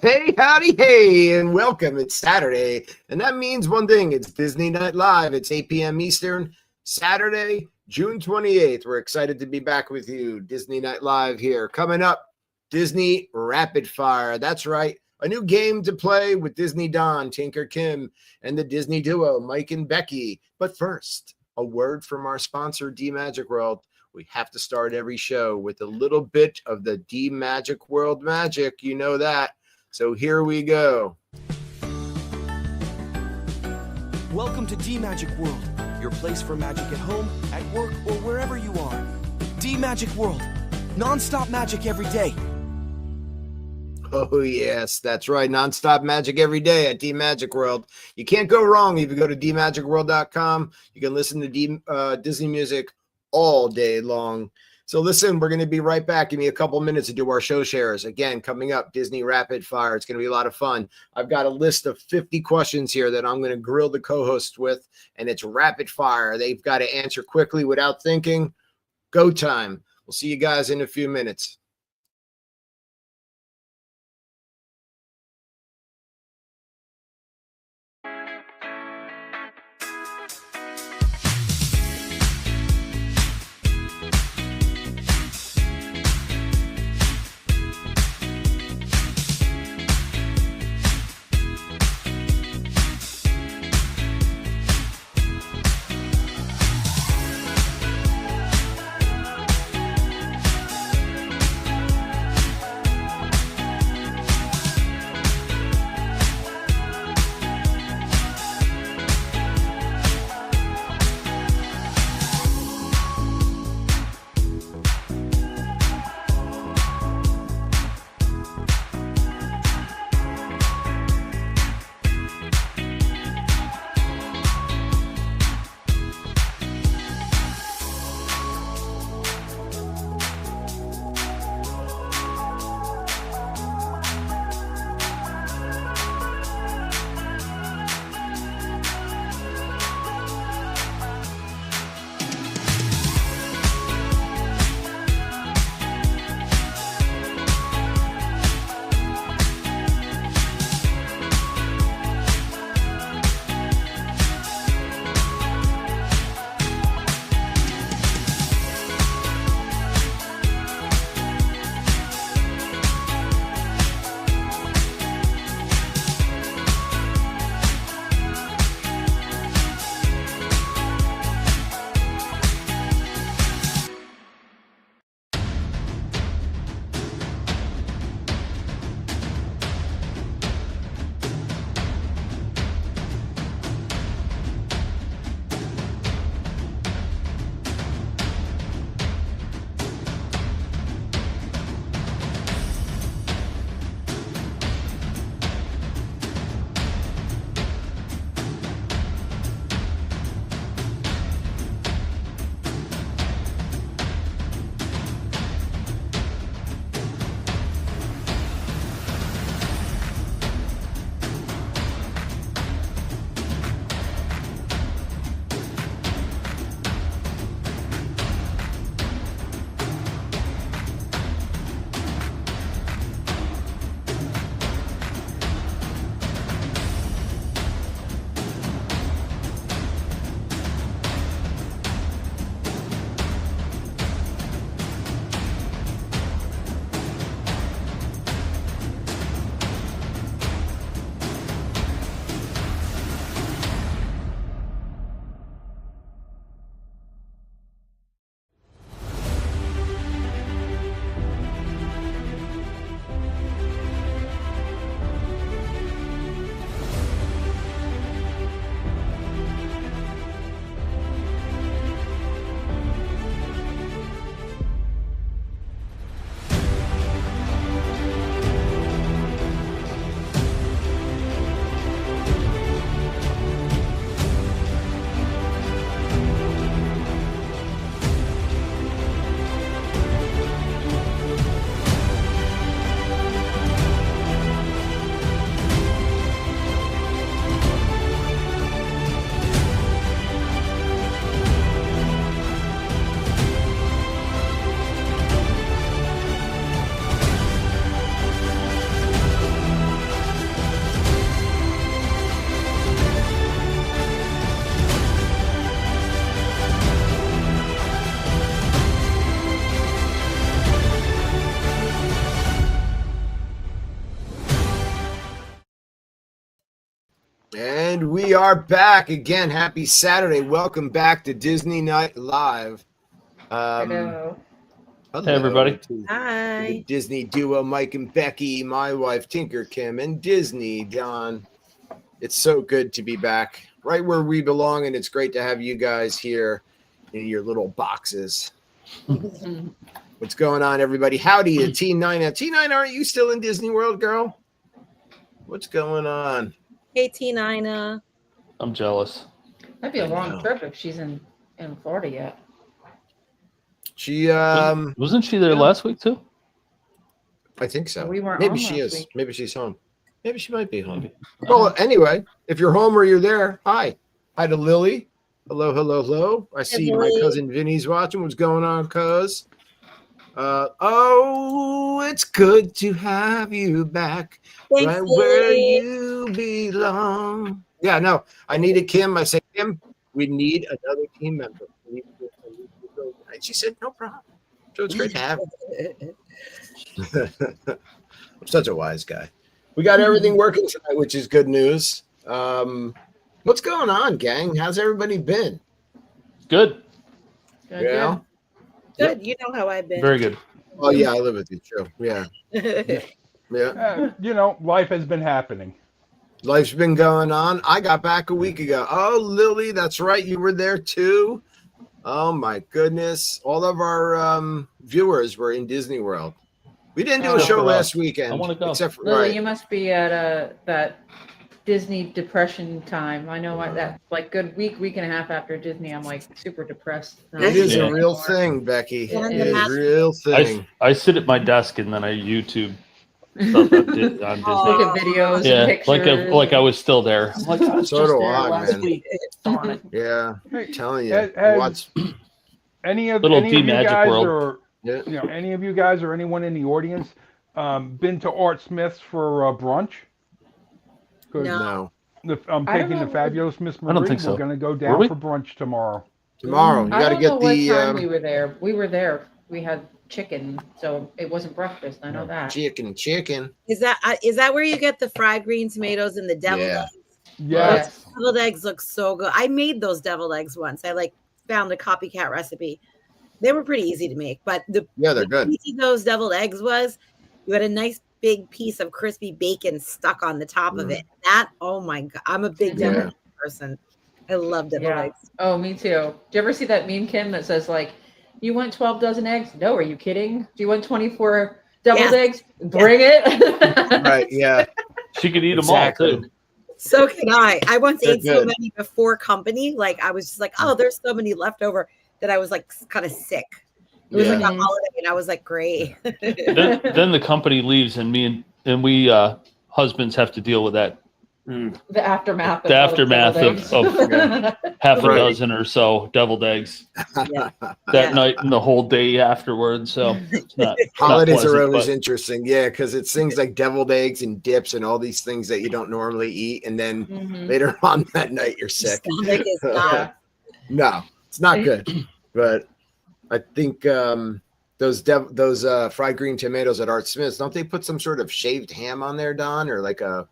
Hey, howdy, hey, and welcome. It's Saturday, and that means one thing. It's Disney Night Live. It's 8 p.m. Eastern, Saturday, June 28th. We're excited to be back with you. Disney Night Live here. Coming up, Disney Rapid Fire. That's right, a new game to play with Disney Don, Tinker Kim, and the Disney duo, Mike and Becky. But first, a word from our sponsor, D-Magic World. We have to start every show with a little bit of the D-Magic World magic. You know that. So here we go. Welcome to D-Magic World, your place for magic at home, at work, or wherever you are. D-Magic World, non-stop magic every day. Oh, yes, that's right. Non-stop magic every day at D-Magic World. You can't go wrong if you go to dmagicworld.com. You can listen to Disney music all day long. So listen, we're going to be right back. Give me a couple minutes to do our show shares. Again, coming up, Disney Rapid Fire. It's going to be a lot of fun. I've got a list of 50 questions here that I'm going to grill the co-hosts with, and it's rapid fire. They've got to answer quickly without thinking. Go time. We'll see you guys in a few minutes. And we are back again. Happy Saturday. Welcome back to Disney Night Live. Hello. Hello Hey, everybody. to Hi. the Disney duo, Mike and Becky, my wife, Tinker Kim, and Disney Don. It's so good to be back right where we belong, and it's great to have you guys here in your little boxes. What's going on, everybody? Howdy, T9. T9, aren't you still in Disney World, girl? What's going on? Hey, T9. I'm jealous. That'd be a I long know. trip if she's in Florida yet. She, Wasn't she there last week too? I think so. We weren't Maybe on she last is. week. Maybe she's home. Maybe she might be home. Maybe. Well, anyway, if you're home or you're there, hi. Hi to Lily. Hello, hello, hello. I see my Lily. cousin Vinny's watching. What's going on, cuz? Oh, it's good to have you back. Thanks, right where Lily. you belong. Yeah, no, I needed Kim. I said, Kim, we need another team member. And she said, no problem. So it's great to have you. I'm such a wise guy. We got everything working tonight, which is good news. What's going on, gang? How's everybody been? Good. Good, Yeah. Good. You know how I've been. Very good. Oh yeah, I live with you, true. Yeah. Yeah. Life has been happening. Life's been going on. I got back a week ago. Oh, Lily, that's right. You were there too. Oh my goodness. All of our viewers were in Disney World. We didn't do a Oh. show For us. last weekend. I wanna go. Except for Lily, right. you must be at that Disney depression time. I know that like good week and a half after Disney, I'm like super depressed. It is Yeah. a real thing, Becky. Yeah. It is a real thing. I sit at my desk and then I YouTube stuff on Disney. Look at videos Yeah, and pictures. like I was still there. I'm like, I was So just do there I, last man. week. Darn it. Yeah. I'm telling you. Has- Watch. Any of Little you D-Magic guys World. or Yeah. any of you guys or anyone in the audience been to Art Smith's for brunch? 'Cause No. I'm I don't thinking the know. fabulous Miss I don't Marie. think so. We're gonna go Were down we? for brunch tomorrow. Tomorrow. You I got to don't get know what the time we were there. We were there. We had chicken, so it wasn't breakfast. I know that. chicken. Is that where you get the fried green tomatoes and the deviled Yeah. eggs? Yes. Deviled eggs look so good. I made those deviled eggs once. I found a copycat recipe. They were pretty easy to make, but Yeah, they're the good. key to those deviled eggs was you had a nice big piece of crispy bacon stuck on the top of it. That, oh my god, I'm a big deviled Yeah. egg person. I love deviled Yeah. eggs. Oh, me too. Do you ever see that meme, Kim, that says like, "You want 12 dozen eggs? No, are you kidding? Do you want 24 deviled Yeah. eggs? Bring it." Right. Yeah. She could eat Exactly. them all too. So can I. I once They're ate so good. many before company. Like I was just like, oh, there's so many left over that I was like kind of sick. It was like Yeah. a holiday, and I was like, great. Then the company leaves and we husbands have to deal with that. The aftermath. The aftermath of half a Right. dozen or so deviled eggs Yeah. that Yeah. night and the whole day afterwards. So it's not Holidays not pleasant, are always but interesting. Yeah, because it's things like deviled eggs and dips and all these things that you don't normally eat. And then Mhm. later on that night, you're sick. Stomach is not. No, it's not good. But I think those fried green tomatoes at Art Smith's, don't they put some sort of shaved ham on there, Don? Or like a,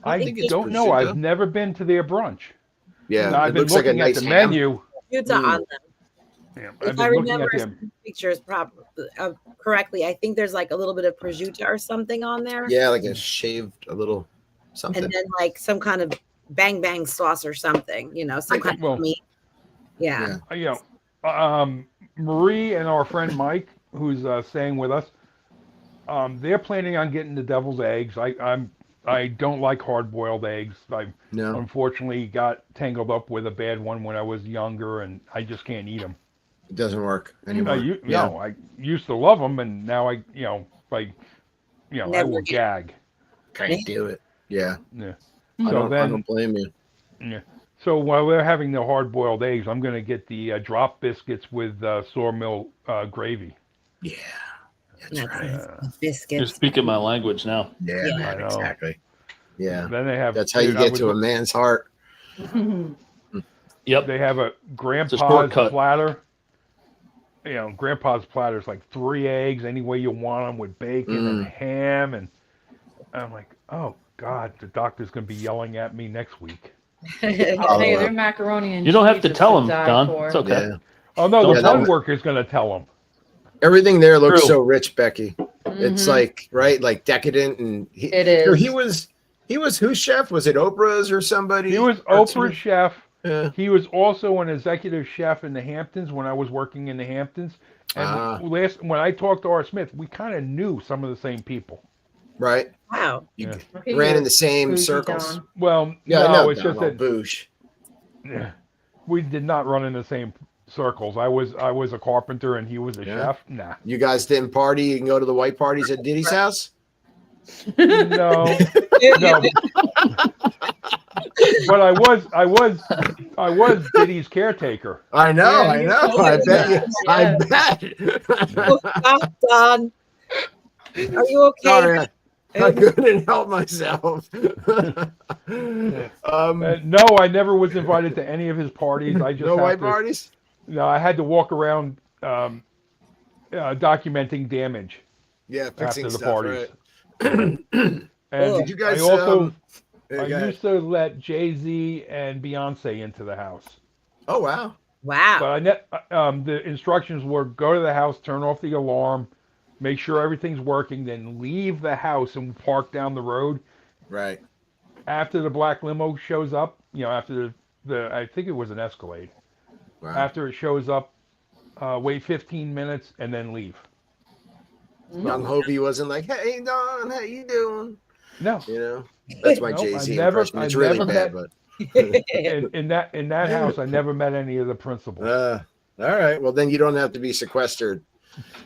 I think it's don't know. prosciutto. I've never been to their brunch. yeah, I've it been looks like a looking nice at the ham. menu. Pizza on them. Yeah, If I've I been looking remember at them. some pictures correctly, I think there's like a little bit of prosciutto or something on there. Yeah, like a shaved, a little something. And then like some kind of bang bang sauce or something, some kind Well, of meat. Yeah. Marie and our friend Mike, who's staying with us, they're planning on getting the devil's eggs. I don't like hard boiled eggs. I No, unfortunately got tangled up with a bad one when I was younger, and I just can't eat them. it doesn't work anymore. I used to love them, and now I I Never will again. gag. Can't do it. Yeah, Yeah. I So don't then, blame you. yeah. So while they're having the hard boiled eggs, I'm going to get the drop biscuits with sawmill gravy. Yeah, that's That's right. nice. you're Biscuits. speaking my language now. Yeah, Yeah. man, I know. exactly. Yeah, Then they have that's how you dude, I get was- to a man's heart. Yep. They have a grandpa's shortcut. platter. Grandpa's platter is like 3 eggs any way you want them with bacon and ham, and I'm like, oh God, the doctor's gonna be yelling at me next week. I'll tell you, their macaroni and You don't have to cheese is tell them, die Don. for. It's okay. Yeah. Oh no, the Yeah, blood worker's gonna tell him. Everything there looks True. so rich, Becky. It's Mhm. like like decadent, and It is. He was whose chef? Was it Oprah's or somebody? He was Or Oprah's chef. Yeah. He was also an executive chef in the Hamptons when I was working in the Hamptons. And when I talked to R. Smith, we kind of knew some of the same people. Right. Wow. You Okay, ran in you're the same bougie, circles. Don. Well, Yeah, no, I know. it's just that Boosh. we did not run in the same circles. I was a carpenter and he was a chef. Nah. You guys didn't party. You can go to the white parties at Diddy's house. No. No. But I was Diddy's caretaker. I know. Yeah, I you know. told I us bet. that. I bet. Oh, God, Don. Are you okay? Sorry, I couldn't help myself. No, I never was invited to any of his parties. I just No had white to- parties. No, I had to walk around documenting damage Yeah, fixing after the stuff. parties. Right. And Did you guys I also yeah, I go ahead. used to let Jay-Z and Beyonce into the house. Oh wow. Wow. But the instructions were go to the house, turn off the alarm, make sure everything's working, then leave the house and park down the road. Right. After the black limo shows up, after the I think it was an Escalade. Wow. After it shows up, wait 15 minutes and then leave. Young Hovey wasn't like, "Hey Don, how you doing?" No. You know, that's my Nope, Jay-Z I never- impression. It's I really never bad, met- but in that house, I never met any of the principals. all right. Well, then you don't have to be sequestered.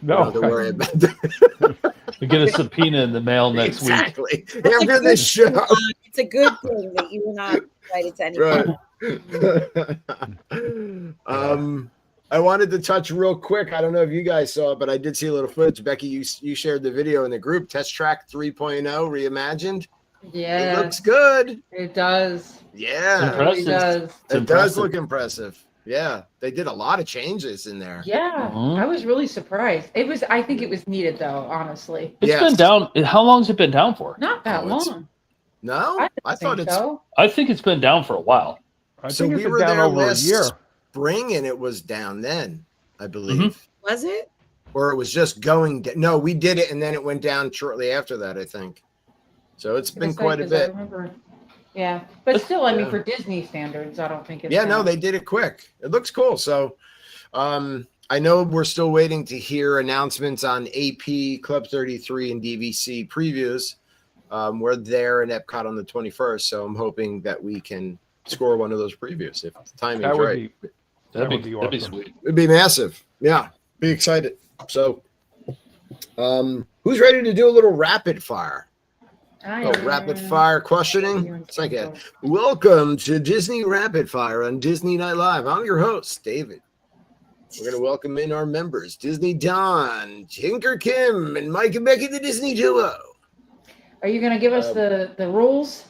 No, You don't have to worry about that. We get a subpoena in the mail next week. Exactly. After this show. It's a good thing that you were not invited to any. Right. I wanted to touch real quick. I don't know if you guys saw it, but I did see a little footage. Becky, you shared the video in the group. Test Track 3.0 reimagined. Yeah, It looks good. it does. Yeah. It really Impressive. does. It does impressive. look impressive. Yeah. They did a lot of changes in there. Yeah, Mhm. I was really surprised. I think it was needed though, honestly. It's Yes. been down. How long has it been down for? Not that Oh, it's- long. No? I thought think it's so. I think it's been down for a while. I So think we it's were been down there over a last year. spring and it was down then, I believe. Mm-hmm. Was it? Or it was just going down. No, we did it and then it went down shortly after that, I think. So it's been It's quite a like, 'cause I bit. remember- Yeah, but still, I mean, Yeah. for Disney standards, I don't think it's. Yeah, no, down. they did it quick. It looks cool. So I know we're still waiting to hear announcements on AP, Club 33, and DVC previews. We're there in Epcot on the 21st, so I'm hoping that we can score one of those previews if the timing's That would right. be That'd would be be awesome. sweet. It'd be massive. Yeah, be excited. So, who's ready to do a little rapid fire? I Oh, am. rapid fire questioning. It's like a welcome to Disney Rapid Fire on Disney Night Live. I'm your host, David. We're going to welcome in our members, Disney Don, Tinker Kim, and Mike and Becky, the Disney duo. Are you going to give us the rules?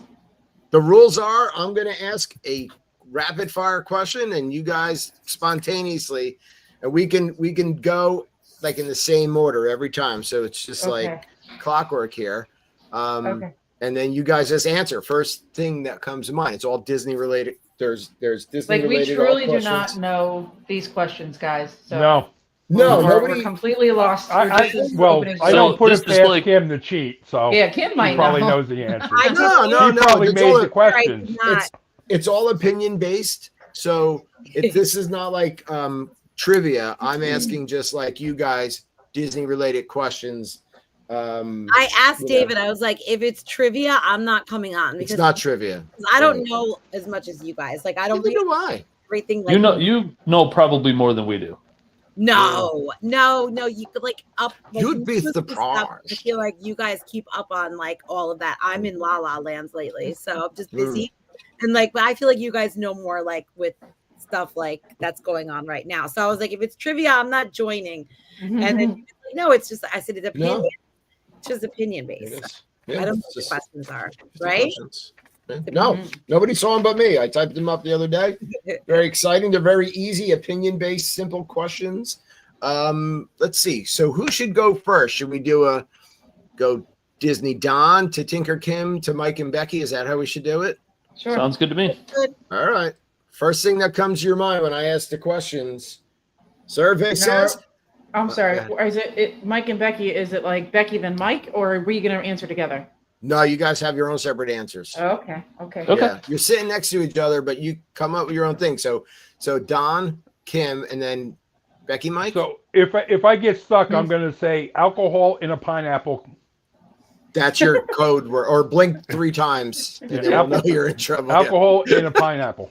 The rules are I'm going to ask a rapid fire question and you guys spontaneously, and we can go like in the same order every time. So it's just like clockwork here. Okay. And then you guys just answer first thing that comes to mind. It's all Disney related. There's Disney Like we related. truly all do not questions. know these questions, guys. So no. No, we're nobody. completely lost. We're I just well, opening I So don't put this it is past like- Kim to cheat, so Yeah, Kim he might probably know. knows the answer. I No, no, he no. probably It's made all, the questions. Not. it's all opinion based. So this is not like trivia. I'm asking just like you guys Disney related questions. I asked Yeah. David, I was like, if it's trivia, I'm not coming on It's because not trivia. I don't know as much as you guys. Like, I don't Neither think do I. everything. Like, You know probably more than we do. no. You could like up. Like, You'd be most of the stuff, surprised. I feel like you guys keep up on like all of that. I'm in La La Lands lately, so I'm just busy. And like, but I feel like you guys know more like with stuff like that's going on right now. So I was like, if it's trivia, I'm not joining. And then he was like, no, it's just I said it's opinion. No. It's just opinion It based. is. Yeah, I don't know it's what the just- questions are, just the right? questions. Yeah. No, nobody saw them but me. I typed them up the other day. Very exciting. They're very easy, opinion-based, simple questions. Let's see. So who should go first? Should we go Disney Don to Tinker Kim to Mike and Becky? Is that how we should do it? Sure. Sounds good to me. Good. All right. First thing that comes to your mind when I ask the questions. Survey says. I'm sorry. Okay. Is it Mike and Becky? Is it like Becky then Mike, or are we going to answer together? No, you guys have your own separate answers. Oh, okay. Okay. Okay. Yeah, you're sitting next to each other, but you come up with your own thing. So Don, Kim, and then Becky, Mike. So if I get stuck, I'm going to say alcohol in a pineapple. That's your code word, or blink 3 times, and then we'll know you're in trouble. Alcohol in a pineapple.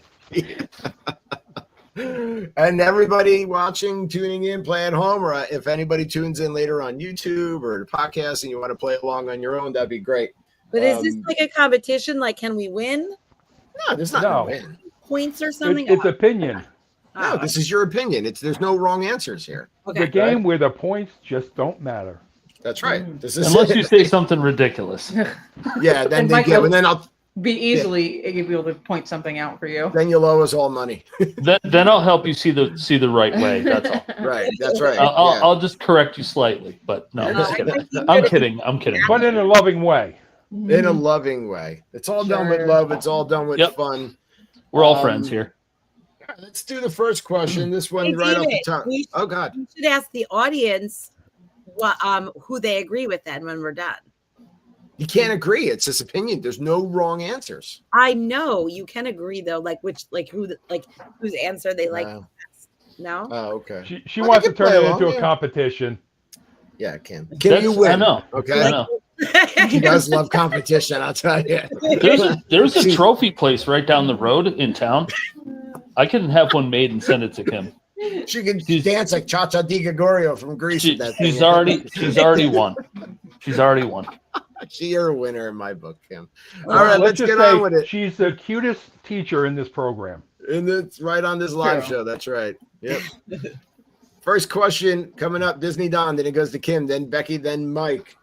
And everybody watching, tuning in, play at home, or if anybody tunes in later on YouTube or the podcast and you want to play along on your own, that'd be great. But is this like a competition? Like, can we win No, there's not No. no win. points or something? It's opinion. No, this is your opinion. There's no wrong answers here. It's a game where the points just don't matter. That's right. This is Unless you say something ridiculous. yeah, then And they Mike give, will- and then I'll Be easily be able to point something out for you. then you'll owe us all money. Then I'll help you see the right way. That's all. Right. That's right. I'll just correct you slightly, but no, I'm just kidding. I'm kidding. I'm kidding. But in a loving way. In a loving way. It's all done with Sure. love. It's all done with Yep. fun. We're all friends here. All right, let's do the first question. This one Hey, right off the David, top. we- Oh God. You should ask the audience what who they agree with then when we're done. You can't agree. It's just opinion. There's no wrong answers. I know you can agree though, like whose answer they like. Wow. No, Oh, okay. She Well, wants they to can turn play it into along, a yeah. competition. Yeah, Kim. Kim, you That's- win. I know. Okay. I know. She does love competition, I'll tell you. There's a trophy place right down the road in town. I can have one made and send it to Kim. She can She's- dance like Cha Cha Di Gregorio from Greece. with that She's thing. already won. She's already won. She's a winner in my book, Kim. All Well, right, let's just get say on with it. She's the cutest teacher in this program. And it's right on this live show. That's right. Yep. First question coming up, Disney Don, then it goes to Kim, then Becky, then Mike.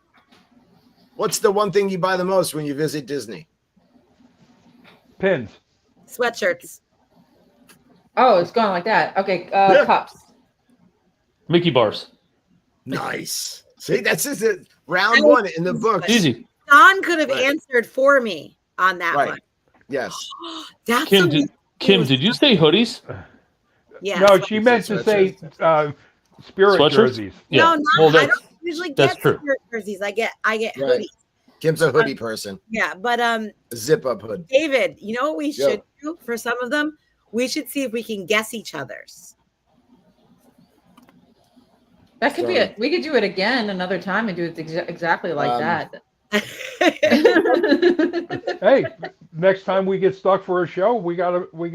What's the one thing you buy the most when you visit Disney? Pins. sweatshirts. Oh, it's going like that. Okay, Yeah. cups. Mickey bars. Nice. See, that's just it. Round one in the book. Easy. Don could have Right. answered for me on that Right. one. Yes. That's Kim, a- Kim, did you say hoodies? yeah. No, she meant to say spirit Sweatshirts? jerseys. No, Well, I that's don't usually that's get true. spirit jerseys. I get Right. hoodies. Kim's a hoodie person. Yeah, but A zip up hood. David, you know what we Yeah. should do for some of them? We should see if we can guess each other's. That could be So- it. We could do it again another time and do it exactly like that. Hey, next time we get stuck for a show, we gotta, you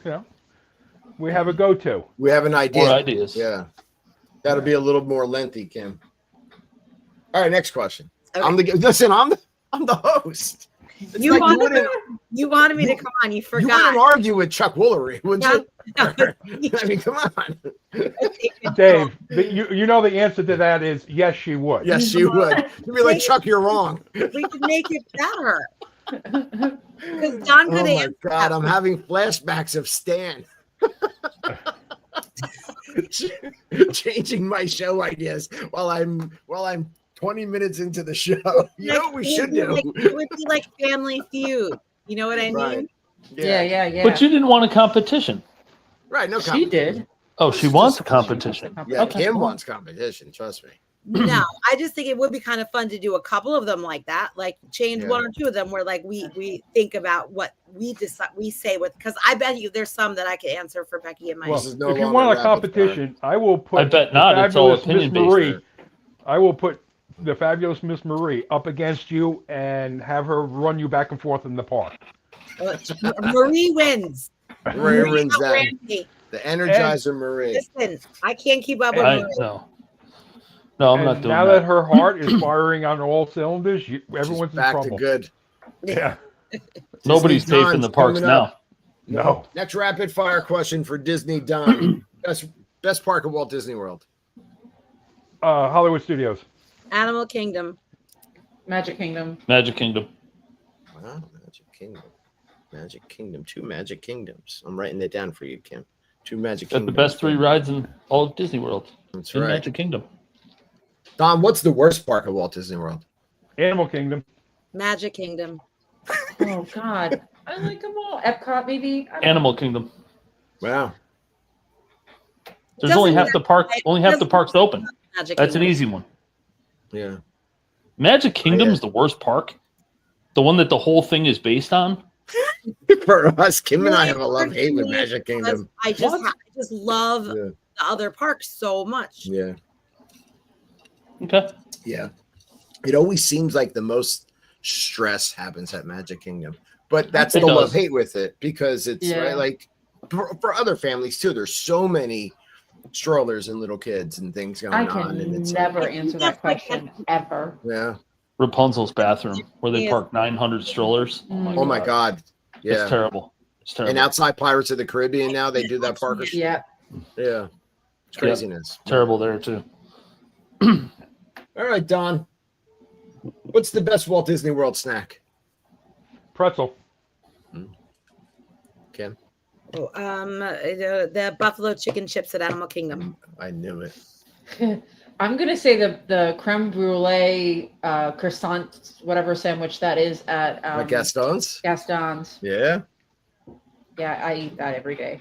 know, we have a go-to. We have an idea. More ideas. Yeah. That'll be a little more lengthy, Kim. All right, next question. Okay. I'm the host. It's You like wanted, you wanted me to come on. You you wouldn't forgot. argue with Chuck Woolery, would you? I mean, come on. Dave, you know the answer to that is yes, she would. Yes, she would. You'd be like, Chuck, you're wrong. We could make it better. Because Don Oh could my answer God, that. I'm having flashbacks of Stan. Changing my show ideas while I'm 20 minutes into the show. You know what we should do? It would be like Family Feud. You know what I mean? Right. Yeah. But you didn't want a competition. Right. No She competition. did. Oh, she wants a competition. Yeah, Okay, Kim cool. wants competition. Trust me. No, I just think it would be kind of fun to do a couple of them like that. Like change Yeah. one or two of them where like we think about what we decide we say with, because I bet you there's some that I could answer for Becky and Mike. Well, This is no if you longer want a rapid competition, I will put. I bet the not. It's all fabulous Miss opinion-based. Marie. I will put the fabulous Miss Marie up against you and have her run you back and forth in the park. Marie wins. Marie wins that. Randy. The Energizer Marie. Listen, I can't keep up with I Marie. no. No, I'm And not doing now that. that her heart is firing on all cylinders, everyone's She's in back trouble. to good. Yeah. Nobody's Disney safe in the Don's parks coming now. up. No. Next rapid fire question for Disney Don. best park at Walt Disney World. Hollywood Studios. Animal Kingdom. Magic Kingdom. Magic Kingdom. Wow, Magic Kingdom. Magic Kingdom. 2 Magic Kingdoms. I'm writing it down for you, Kim. 2 Magic Got Kingdoms. the best 3 rides in all of Disney World. That's In right. Magic Kingdom. Don, what's the worst park at Walt Disney World? Animal Kingdom. Magic Kingdom. Oh God. I like them all. Epcot, maybe. I don't Animal Kingdom. Wow. There's Doesn't only half matter. the park. Only half the parks open. Magic That's an Kingdom. easy one. Yeah. Magic Kingdom yeah. is the worst park. The one that the whole thing is based on. For us, Kim and I have a Really love-hate with hard for me Magic because Kingdom. I just What? I just love Yeah. the other parks so much. Yeah. Okay. Yeah. It always seems like the most stress happens at Magic Kingdom. But that's It the does. love-hate with it because it's Yeah. right, like for other families too. There's so many strollers and little kids and things going I on. And can it's never like, answer that question ever. yeah. Rapunzel's bathroom, where they Yes. park 900 strollers. Oh my God. It's Yeah. terrible. It's terrible. And outside Pirates of the Caribbean now they do that Parker. Yeah. Yeah. It's craziness. Terrible there too. All right, Don. What's the best Walt Disney World snack? Pretzel. Kim? Oh, the buffalo chicken chips at Animal Kingdom. I knew it. I'm gonna say the creme brulee croissant, whatever sandwich that is at Like Gaston's? Gaston's. Yeah. Yeah, I eat that every day.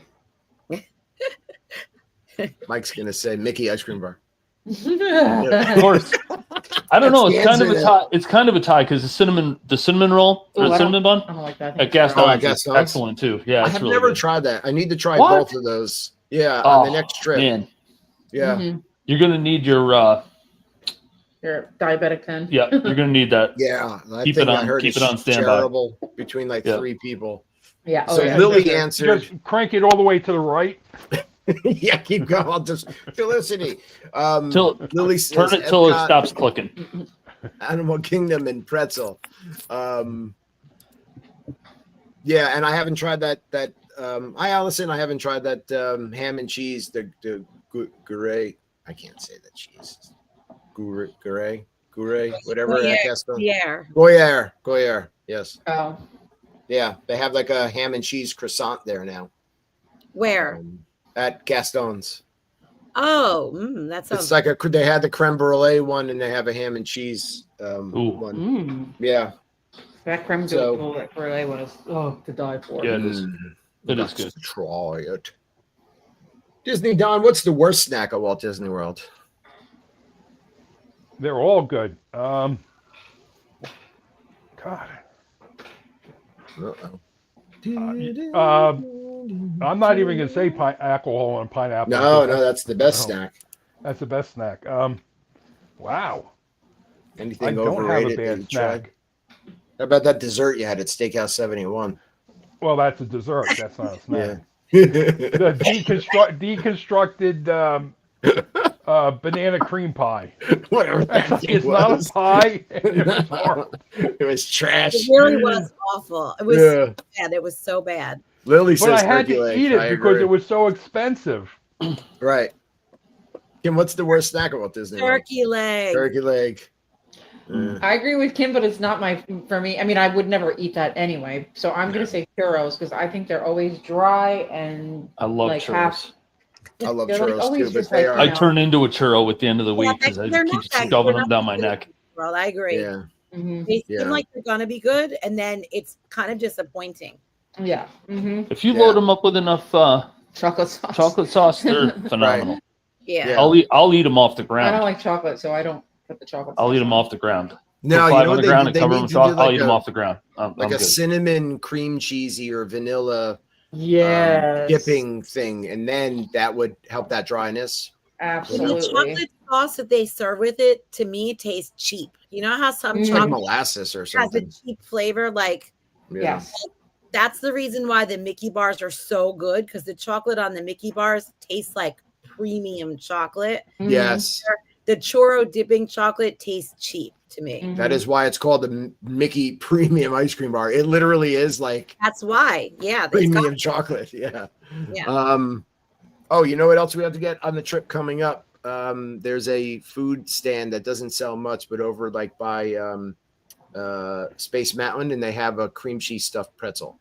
Mike's gonna say Mickey ice cream bar. Of course. I don't know. That's It's the kind of answer a tie. It's kind of a tie because the cinnamon roll or Ooh, the I cinnamon bun I don't like that. at Gaston's, Oh, at is Gaston's? excellent too. Yeah, I it's have really never good. tried that. I need to try What? both of those. Yeah, on the next trip. Man, Yeah. Mhm. you're gonna need your You're diabetic then. yeah. You're gonna need that. Yeah. I Keep think it I on- heard keep it's it on standby. terrible between like Yeah. 3 people. Yeah. Oh, So yeah. Lily Just- answered. Just crank it all the way to the right. Yeah, keep going. I'll just Felicity. Lily says Turn it till it Epcot, stops clicking. Animal Kingdom and pretzel. Yeah, and I haven't tried that. Hi, Allison. I haven't tried that ham and cheese. The gouret. I can't say that cheese. Gouret, whatever. Gruyere. I guess Gruyere. Yes. Oh. Yeah, they have like a ham and cheese croissant there now Where? at Gaston's. Oh, that sounds. It's like they had the creme brulee one, and they have a ham and cheese one. Mm. Yeah. That creme brulee one is to die for. Yeah, it is. It is Let's good. try it. Disney Don, what's the worst snack at Walt Disney World? They're all good. God. Uh-oh. I'm not even gonna say alcohol and pineapple. No, that's the best snack. That's the best snack. Wow. Anything I don't have a overrated that bad you tried? snack. How about that dessert you had at Steakhouse 71? Well, that's a dessert. That's not a snack. Yeah. The deconstructed banana cream pie. Whatever that thing It's not was. a pie. It was horrible. It was trash. It really was awful. It was Yeah. bad. It was so bad. Lily But says I had turkey to leg. eat it I because agree. it was so expensive. Right. Kim, what's the worst snack at Walt Disney World? Turkey leg. Turkey leg. I agree with Kim, but it's not for me. I mean, I would never eat that anyway. So I'm gonna say churros because I think they're always dry and I love like churros. I love they're, like, churros always too, but just, they like, are. I turn into a churro at the end of the Yeah, week because I they're keep not that- shoving they're them down my not neck. Well, I agree. Yeah. Mhm. They Yeah. seem like they're gonna be good, and then it's kind of disappointing. Yeah. Mm-hmm. If you Yeah. load them up with enough Chocolate sauce. chocolate sauce, they're phenomenal. Yeah. Yeah. I'll eat them off the I don't ground. like chocolate, so I don't put the chocolate. I'll sauce eat them on. off the ground. No, Put you 5 know on what the ground they and cover them need with to do chocolate. I'll like eat them a- off the ground. I'm like a good. cinnamon cream cheesy or vanilla Yes. dipping thing, and then that would help that dryness. The Absolutely. chocolate sauce that they serve with it, to me, tastes cheap. You know how some Mm. Like chocolate molasses or has a something. cheap flavor? Like, Yeah. Yes. that's the reason why the Mickey bars are so good, because the chocolate on the Mickey bars tastes like premium chocolate. Mhm. Yes. The churro dipping chocolate tastes cheap to me. Mhm. That is why it's called the Mickey Premium Ice Cream Bar. It literally is like That's why. Yeah. It's premium got- chocolate. Yeah. Yeah. Oh, you know what else we have to get on the trip coming up? There's a food stand that doesn't sell much, but over like by Space Mountain, and they have a cream cheese stuffed pretzel.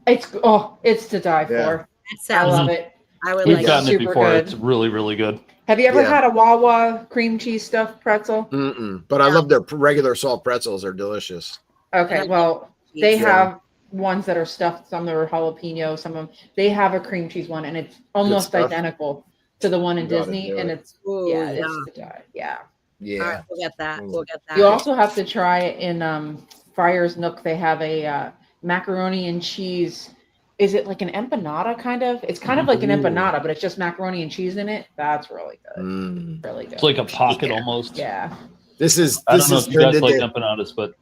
It's to die Yeah. for. that I sounds. love it. I would We've like gotten it super before. good. It's really, really good. Have you ever Yeah. had a Wawa cream cheese stuffed pretzel? Mm-mm. But I love their regular salt pretzels. They're delicious. Okay, well, cheese. they Yeah. have ones that are stuffed. Some are jalapeno. Some of them, they have a cream cheese one, and it's almost stuff. identical to the one in You gotta Disney. do And it. it's Ooh, yeah, yeah. it's to die. Yeah. Yeah. All right, we'll get that. We'll get that. You also have to try it in Friar's Nook. They have a macaroni and cheese. Is it like an empanada kind of? It's kind of like an empanada, but it's just macaroni and cheese in it. That's really good. Really good. It's like a pocket almost. Yeah. This is I don't know if you guys like into- empanadas, but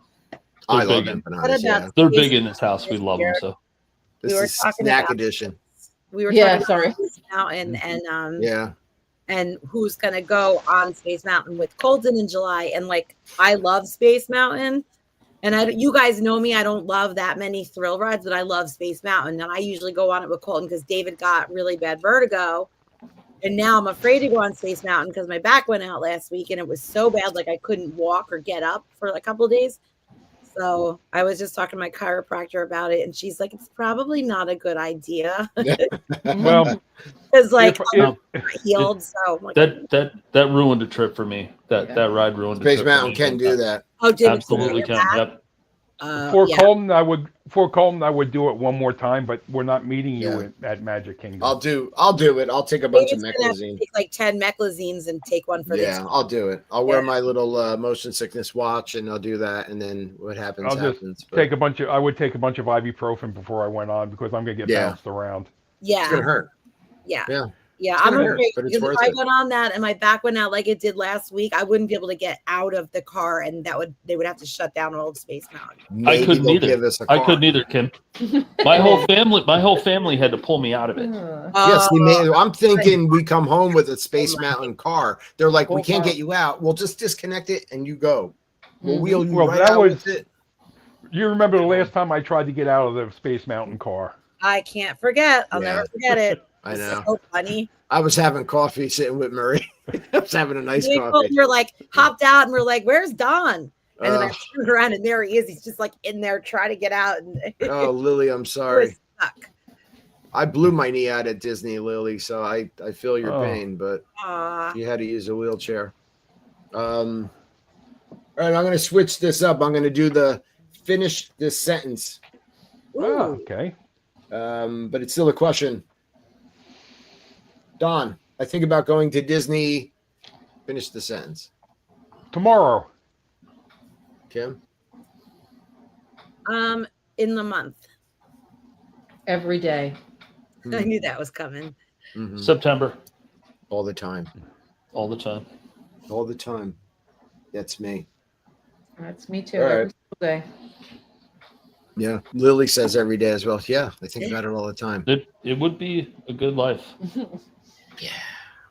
I love big. empanadas. Yeah. they're big in this house. We love them. So This We were is talking snack about- edition. We were Yeah, talking sorry. about Space Mountain and Yeah. and who's gonna go on Space Mountain with Colton in July. And like I love Space Mountain. And you guys know me, I don't love that many thrill rides, but I love Space Mountain. And I usually go on it with Colton because David got really bad vertigo. And now I'm afraid to go on Space Mountain because my back went out last week and it was so bad, like I couldn't walk or get up for a couple of days. So I was just talking to my chiropractor about it, and she's like, "It's probably not a good idea." Well, Because like if- I'm healed, so I'm like, that ruined a trip for me. That ride ruined Space a trip. Mountain can do that. oh, did Absolutely can. Yep. for yeah. Colton, I would do it one more time, but we're not meeting you at Magic Kingdom. I'll do it. I'll take a bunch of David's gonna have to meclizine. take like 10 meclizines and take one for Yeah, this. I'll do it. I'll wear my little motion sickness watch, and I'll do that. And then what happens I'll just happens. But take a bunch of. I would take a bunch of ibuprofen before I went on because I'm gonna get bounced around. Yeah, it's gonna hurt. yeah. Yeah. Yeah, It's I'm gonna hurt, afraid but it's because if worth I it. went on that and my back went out like it did last week, I wouldn't be able to get out of the car, and they would have to shut down Old Space Mountain. Maybe I couldn't they'll either. give us a I car. couldn't either, Kim. My whole family had to pull me out of it. Yes, I'm thinking we come home with a Space Mountain car. They're like, we can't car. get you out. We'll just disconnect it and you go. We'll wheel you Well, right that out was- with it. You remember the last time I tried to get out of the Space Mountain car? I can't forget. I'll Yeah. never forget it. I It's know. so funny. I was having coffee sitting with Marie. I was having a nice We coffee. were like hopped out and we're like, "Where's Don?" And then I Ugh. turned around and there he is. He's just like in there trying to get out. And Oh, Lily, I'm we're sorry. stuck. I blew my knee out at Disney, Lily, so I feel your Oh. pain, but Aw. you had to use a wheelchair. All right, I'm going to switch this up. I'm going to do the finish this sentence, Oh, Ooh. okay. but it's still a question. Don, I think about going to Disney. Finish the sentence. Tomorrow. Kim? In the month. Every day. I knew that was coming. Mhm. September, All the time. all the time. All the time. That's me. That's me too. All right. Every single day. Yeah. Lily says every day as well. Yeah, I think about it all the time. It would be a good life. Yeah,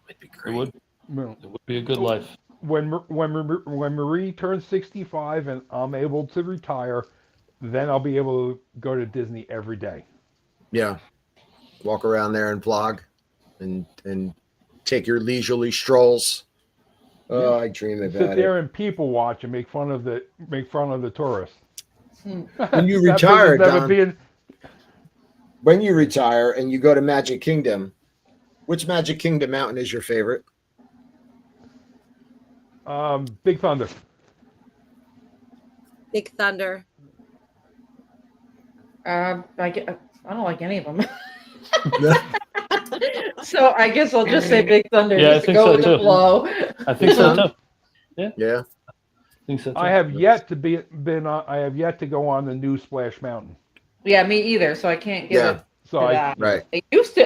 would be It great. would. Well, It would be a good life. when Marie turns 65 and I'm able to retire, then I'll be able to go to Disney every day. Yeah. Walk around there and vlog and take your leisurely strolls. Oh, I dream Sit about there it. and people watch and make fun of the tourists. When you That retire, business never Don, being- when you retire and you go to Magic Kingdom, which Magic Kingdom mountain is your favorite? Big Thunder. Big Thunder. I don't like any of them. So I guess I'll just say Big Thunder. Yeah, I just to think go so with the too. flow. I think so too. Yeah. I think so too. I have yet to go on the new Splash Mountain. Yeah, me either. So I can't give Yeah. it So to I that. Right.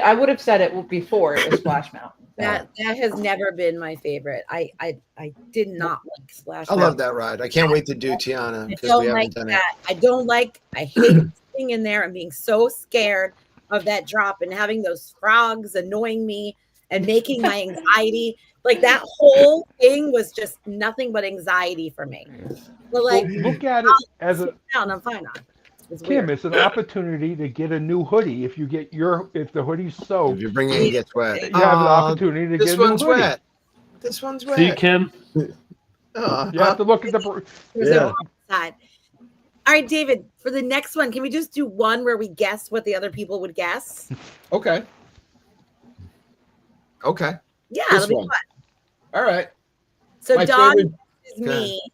I would have said it before it was Splash Mountain. That has never been my favorite. I did not like Splash I Mountain. love that ride. I can't wait to do Tiana I because we don't haven't like done it. that. I hate sitting in there and being so scared of that drop and having those frogs annoying me and making my anxiety. Like that whole thing was just nothing but anxiety for me. But like, look at it as a now and I'm fine on. It's Kim. weird. It's an opportunity to get a new hoodie. If the hoodie's soaked, If you bring it, it gets wet. you have an opportunity to This get a new one's hoodie. wet. This one's wet. See, Kim, Oh, You have to look at the. There's Yeah. no side. All right, David, for the next one, can we just do one where we guess what the other people would guess? okay. Okay. Yeah, This it'll be one. fun. All right. So My Don favorite- is me. Yeah.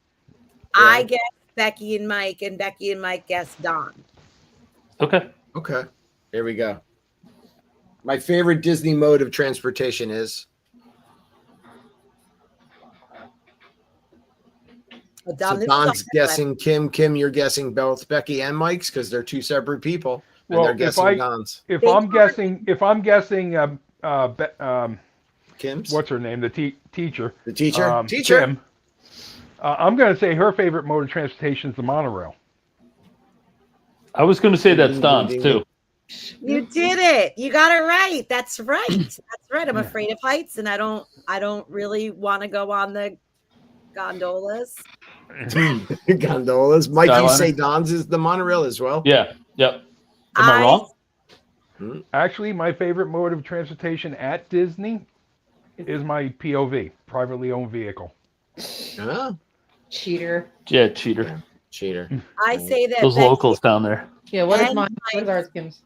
I guess Becky and Mike guess Don. Okay. Okay. Here we go. My favorite Disney mode of transportation is. So Don's guessing Kim. Kim, you're guessing both Becky and Mike's because they're two separate people, and they're guessing Don's. If I'm guessing, Kim's. What's her name? The teacher. The teacher. Teacher. Kim. I'm going to say her favorite mode of transportation is the monorail. I was going to say that's Don's too. You did it. You got it right. That's right. That's right. I'm afraid of heights, and I don't really want to go on the gondolas. Gondolas. Mike, you say Don's is the monorail as well? Yeah. Yep. Am I wrong? Actually, my favorite mode of transportation at Disney is my POV, privately owned vehicle. Cheater. Yeah, cheater. Cheater. I say that those Becky, locals down there. Yeah, what is mine? What is ours, Kim's?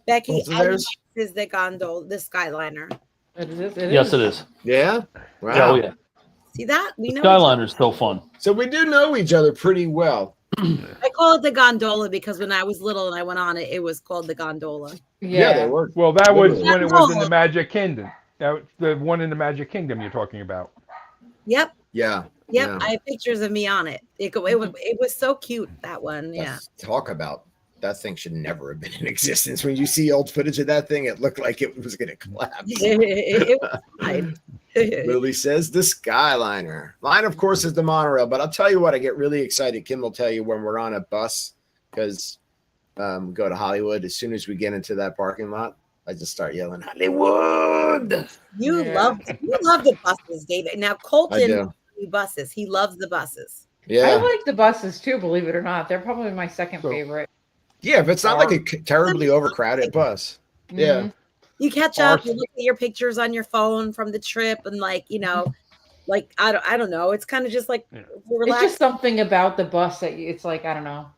Becky Both of theirs? is the gondola, the Skyliner. Yes, it is. Yeah? Wow. Yeah, oh, yeah. See that? We The know. Skyliner's so fun. So we do know each other pretty well. I call it the gondola because when I was little and I went on it, it was called the gondola. Yeah, they were. Well, that was Literally. when it was in the Magic Kingdom. That was the one in the Magic Kingdom you're talking about. Yep. Yeah. Yep. Yeah. I have pictures of me on it. It was so cute, that one. Yeah. Talk about that thing should never have been in existence. When you see old footage of that thing, it looked like it was going to collapse. It was fine. Lily says the Skyliner. Mine, of course, is the monorail. But I'll tell you what, I get really excited. Kim will tell you when we're on a bus because we go to Hollywood. As soon as we get into that parking lot, I just start yelling, Hollywood. You love the buses, David. Now Colton do. buses. He loves the buses. Yeah. I like the buses too, believe it or not. They're probably my second favorite. Yeah, if it's not like a terribly overcrowded bus. Yeah. You catch up, you look at your pictures on your phone from the trip, and like, you know, like I don't know. It's kind of just like It's just something about the bus that it's like, I don't know.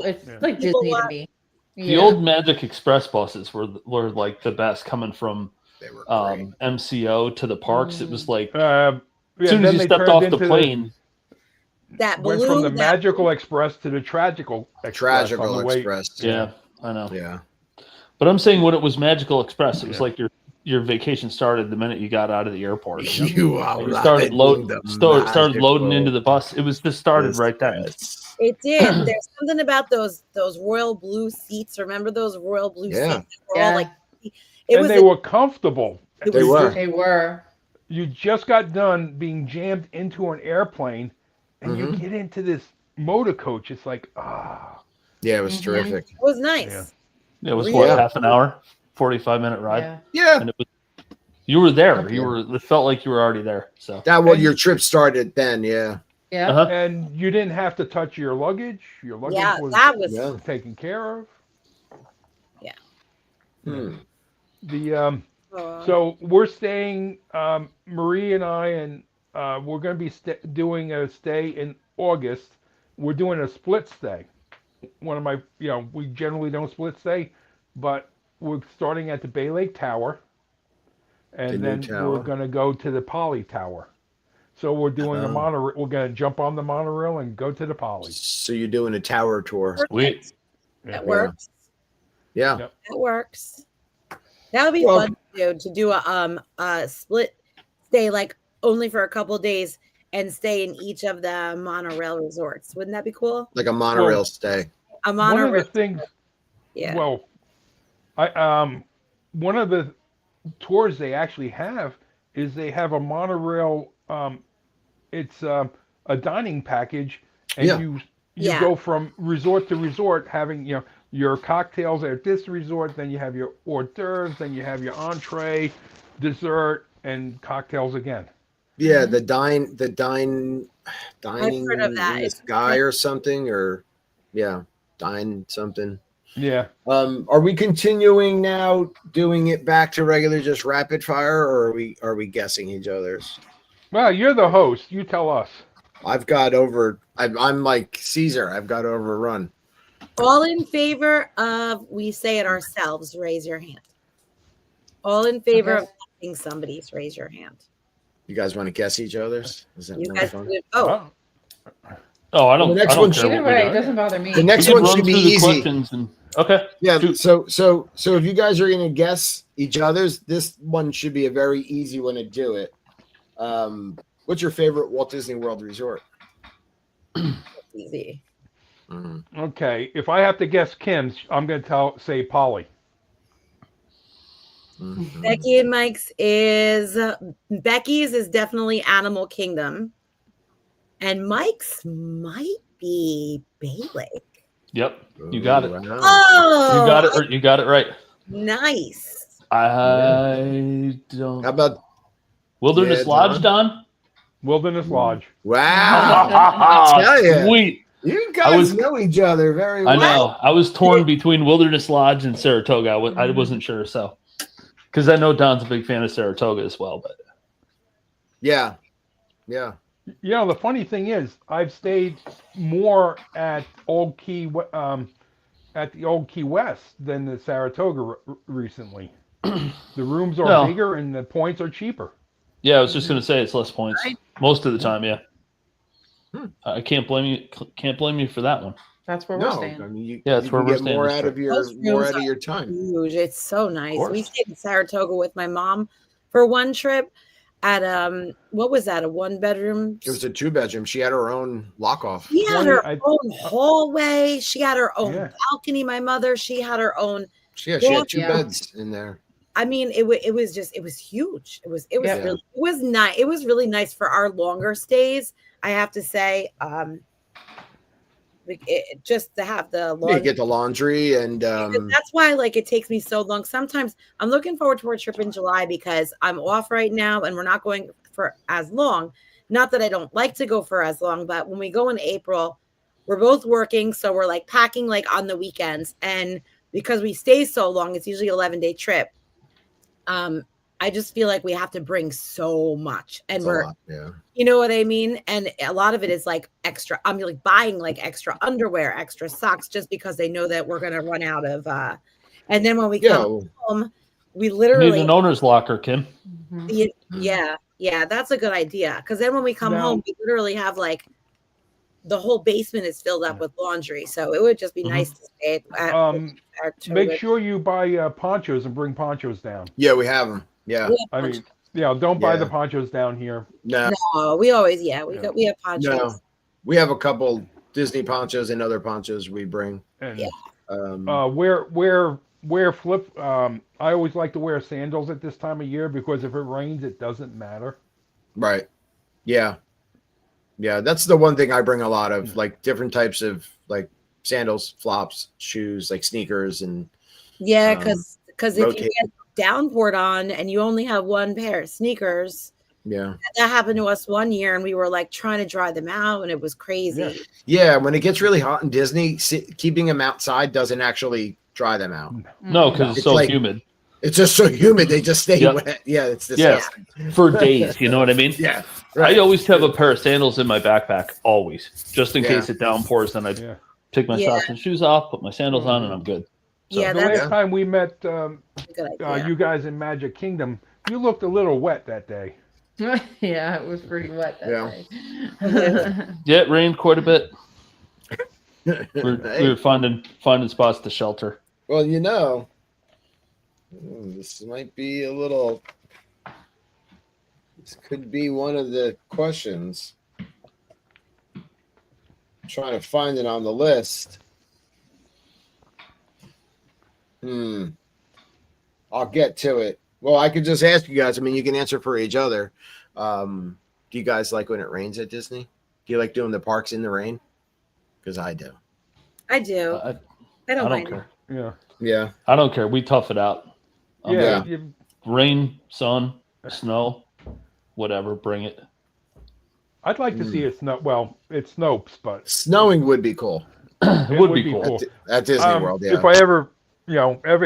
It's like Disney to me. The old Magic Express buses were like the best coming from MCO to the parks. It was like as soon as you stepped off the plane. That went balloon from the Magical Express to the Tragical Express. Express. Yeah, I know. Yeah. But I'm saying when it was Magical Express, it was like your vacation started the minute you got out of the airport. You started loading into the bus. It was just started right then. It did. There's something about those royal blue seats. Remember those royal blue seats? They were comfortable. They were. They were. You just got done being jammed into an airplane, and you get into this motor coach. It's like, yeah, it was terrific. It was nice. Yeah, it was half an hour, 45-minute ride. Yeah. And you were there. It felt like you were already there. So your trip started then, yeah. Yeah. And you didn't have to touch your luggage. Your luggage was taken care of. Yeah. So we're staying, Marie and I, and we're going to be doing a stay in August. We're doing a split stay. One of my, we generally don't split stay, but we're starting at the Bay Lake Tower, and then we're going to go to the Poly Tower. So we're doing a monorail. We're going to jump on the monorail and go to the Poly. So you're doing a tower tour. Sweet. That works. Yeah. That works. That would be fun to do a split stay, like only for a couple of days, and stay in each of the monorail resorts. Wouldn't that be cool? Like a monorail stay. A monorail. One of the things. Yeah. Well, one of the tours they actually have is they have a monorail. It's a dining package, and you go from resort to resort, having your cocktails at this resort, then you have your hors d'oeuvres, then you have your entree, dessert, and cocktails again. Yeah, the dining I've heard of that. in the sky or something, or dine something. Yeah. Are we continuing now doing it back to regular just rapid fire, or are we guessing each other's? Well, you're the host. You tell us. I'm like Caesar. I've got overrun. All in favor of we say it ourselves, raise your hand. All in favor of asking somebody's, raise your hand. You guys want to guess each other's? Is that You more guys fun? did, Oh, I don't. The next I don't one care should- Either what we way, do. it doesn't bother me. The next We can one run should be through the easy. questions and okay. Yeah. Shoot. So if you guys are gonna guess each other's, this one should be a very easy one to do it. What's your favorite Walt Disney World resort? Easy. Okay, if I have to guess Kim's, I'm going to say Polly. Becky and Mike's is Becky's is definitely Animal Kingdom, and Mike's might be Bay Lake. Yep, you got it. Wow. Oh, You got it right. nice. I don't. How about Wilderness Yeah, Lodge, Don? Wilderness Lodge. wow? I tell ya. Sweet. You guys know each other very well. I know. I was torn between Wilderness Lodge and Saratoga. I wasn't sure, so because I know Don's a big fan of Saratoga as well. But Yeah. You know, the funny thing is, I've stayed more at Old Key, at the Old Key West than the Saratoga recently. The rooms are bigger and the points are cheaper. yeah, I was just gonna say it's less points most of the time. Yeah, I can't blame you. Can't blame you for that one. That's where we're staying. I mean, That's you where can we're get staying more this out of trip. your Those more rooms out of are your time. Huge. It's so nice. course. We stayed in Saratoga with my mom for one trip at what was that? A 1-bedroom? It was a 2-bedroom. She had her own lock off. She had 20 her own hallway. She had her own Yeah. balcony. My mother, she had her own. She had 2 Yeah. beds in there. I mean, it was huge. It was Yeah. really, it was nice. It was really nice for our longer stays. I have to say, just to have the Yeah, laundry. you get the laundry and That's why, like, it takes me so long. Sometimes I'm looking forward to our trip in July because I'm off right now and we're not going for as long. Not that I don't like to go for as long, but when we go in April, we're both working, so we're like packing like on the weekends, and because we stay so long, it's usually 11-day trip. I just feel like we have to bring so much, and it's a lot, yeah. you know what I mean? And a lot of it is like extra. I'm like buying like extra underwear, extra socks, just because they know that we're gonna run out of. And then when we come home, we You need literally an owner's locker, Kim. yeah, that's a good idea. Because then when we come home, we literally have like the whole basement is filled up with laundry. So it would just be nice to stay at our Make sure you buy ponchos and bring ponchos down. Yeah, we have them. Yeah. I mean, don't buy the ponchos down here. No. we always we have ponchos. No. We have a couple Disney ponchos and other ponchos we bring. And wear flip. I always like to wear sandals at this time of year because if it rains, it doesn't matter. Right. Yeah. Yeah, that's the one thing I bring a lot of, like different types of like sandals, flops, shoes, like sneakers, and because if rotate. you get downpoured on and you only have one pair of sneakers, yeah, that happened to us one year, and we were like trying to dry them out, and it was crazy. Yeah, when it gets really hot in Disney, keeping them outside doesn't actually dry them out. No, because it's so like, humid. It's just so humid; they just stay wet. Yeah, it's disgusting. For days. You know what I mean? Yeah. I always have a pair of sandals in my backpack, always, just in Yeah. case it downpours. Then I take my socks and shoes off, put my sandals on, and I'm good. So, Yeah, The that's last time we met a good idea. you guys in Magic Kingdom, you looked a little wet that day. Yeah, it was pretty wet that day. yeah, it rained quite a bit. We were finding spots to shelter. Well, this might be a little. This could be one of the questions. I'm trying to find it on the list. I'll get to it. Well, I could just ask you guys. I mean, you can answer for each other. Do you guys like when it rains at Disney? Do you like doing the parks in the rain? Because I do. I do. I don't mind. care. Yeah. I don't care. We tough it out. Yeah. Rain, sun, snow, whatever. Bring it. I'd like to see it snow. Well, it snopes, but snowing would be cool. It would be cool. At Disney World. Yeah. If I ever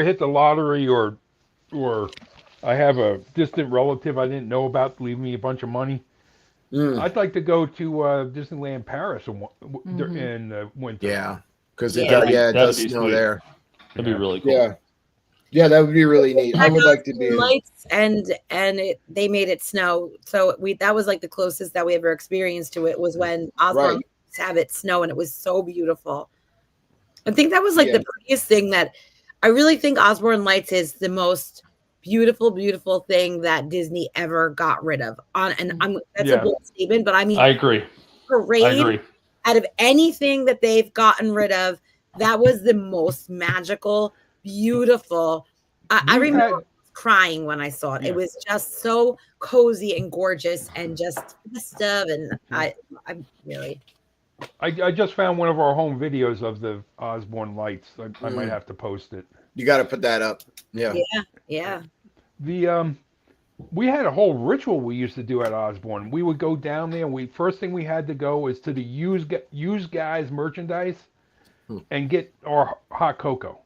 hit the lottery or I have a distant relative I didn't know about leave me a bunch of money, I'd like to go to Disneyland Paris in winter. Yeah, because it that'd does be snow sweet. there. That'd be really cool. Yeah, that would be really neat. I would like to be. Lights they made it snow, so that was like the closest that we ever experienced to it was when Osborne have it snow, and it was so beautiful. I think that was like the prettiest thing that I really think Osborne Lights is the most beautiful, beautiful thing that Disney ever got rid of. That's a bold statement, but I mean, I agree. Parade, out of anything that they've gotten rid of, that was the most magical, beautiful. I remember crying when I saw it. It was just so cozy and gorgeous and just festive, and I'm really. I just found one of our home videos of the Osborne Lights. I might have to post it. You got to put that up. Yeah. We had a whole ritual we used to do at Osborne. We would go down there. First thing we had to go is to the used guys merchandise and get our hot cocoa.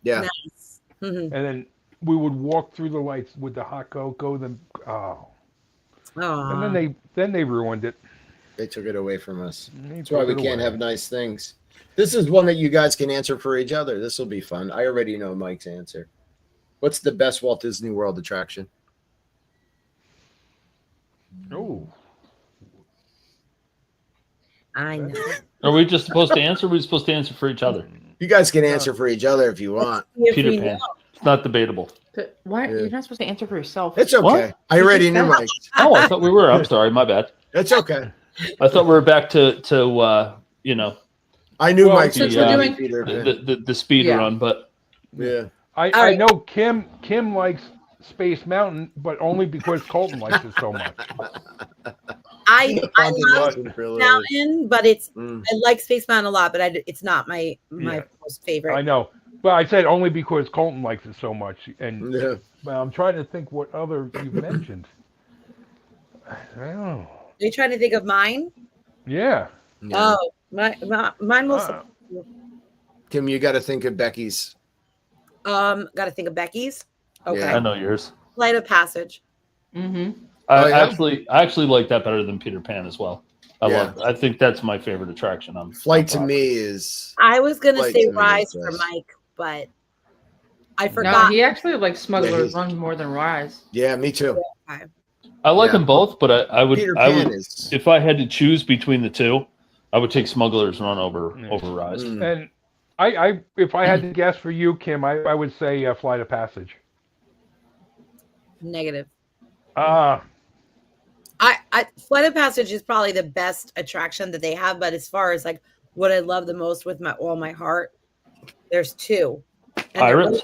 Yeah. Nice. Mm-hmm. And then we would walk through the lights with the hot cocoa. And then they ruined it. They took it away from us. That's why we can't have nice things. This is one that you guys can answer for each other. This will be fun. I already know Mike's answer. What's the best Walt Disney World attraction? Oh. I know. Are we just supposed to answer? Or are we supposed to answer for each other? You guys can answer for each other if you want. Peter Pan. It's not debatable. Why you're not supposed to answer for yourself? It's okay. What? I already knew Mike. Oh, I thought we were. I'm sorry. My bad. It's okay. I thought we were back to I knew Mike's the speed run, but I know Kim likes Space Mountain, but only because Colton likes it so much. I love Mountain, but I like Space Mountain a lot, but it's not my most favorite. I know, but I said only because Colton likes it so much, and I'm trying to think what other you've mentioned. I don't know. Are you trying to think of mine? Yeah. Oh, mine was. Kim, you got to think of Becky's. Got to think of Becky's. Okay. I know yours. Flight of Passage. Mm-hmm. I actually like that better than Peter Pan as well. I think that's my favorite attraction. Flight to me is. I was gonna say Rise for Mike, but I forgot. No, he actually likes Smuggler's Run more than Rise. Yeah, me too. Okay. I like them both, but I would if I had to choose between the two, I would take Smuggler's Run over Rise. And I if I had to guess for you, Kim, I would say Flight of Passage. Negative. I Flight of Passage is probably the best attraction that they have, but as far as like what I love the most with all my heart, there's two. And Pirates.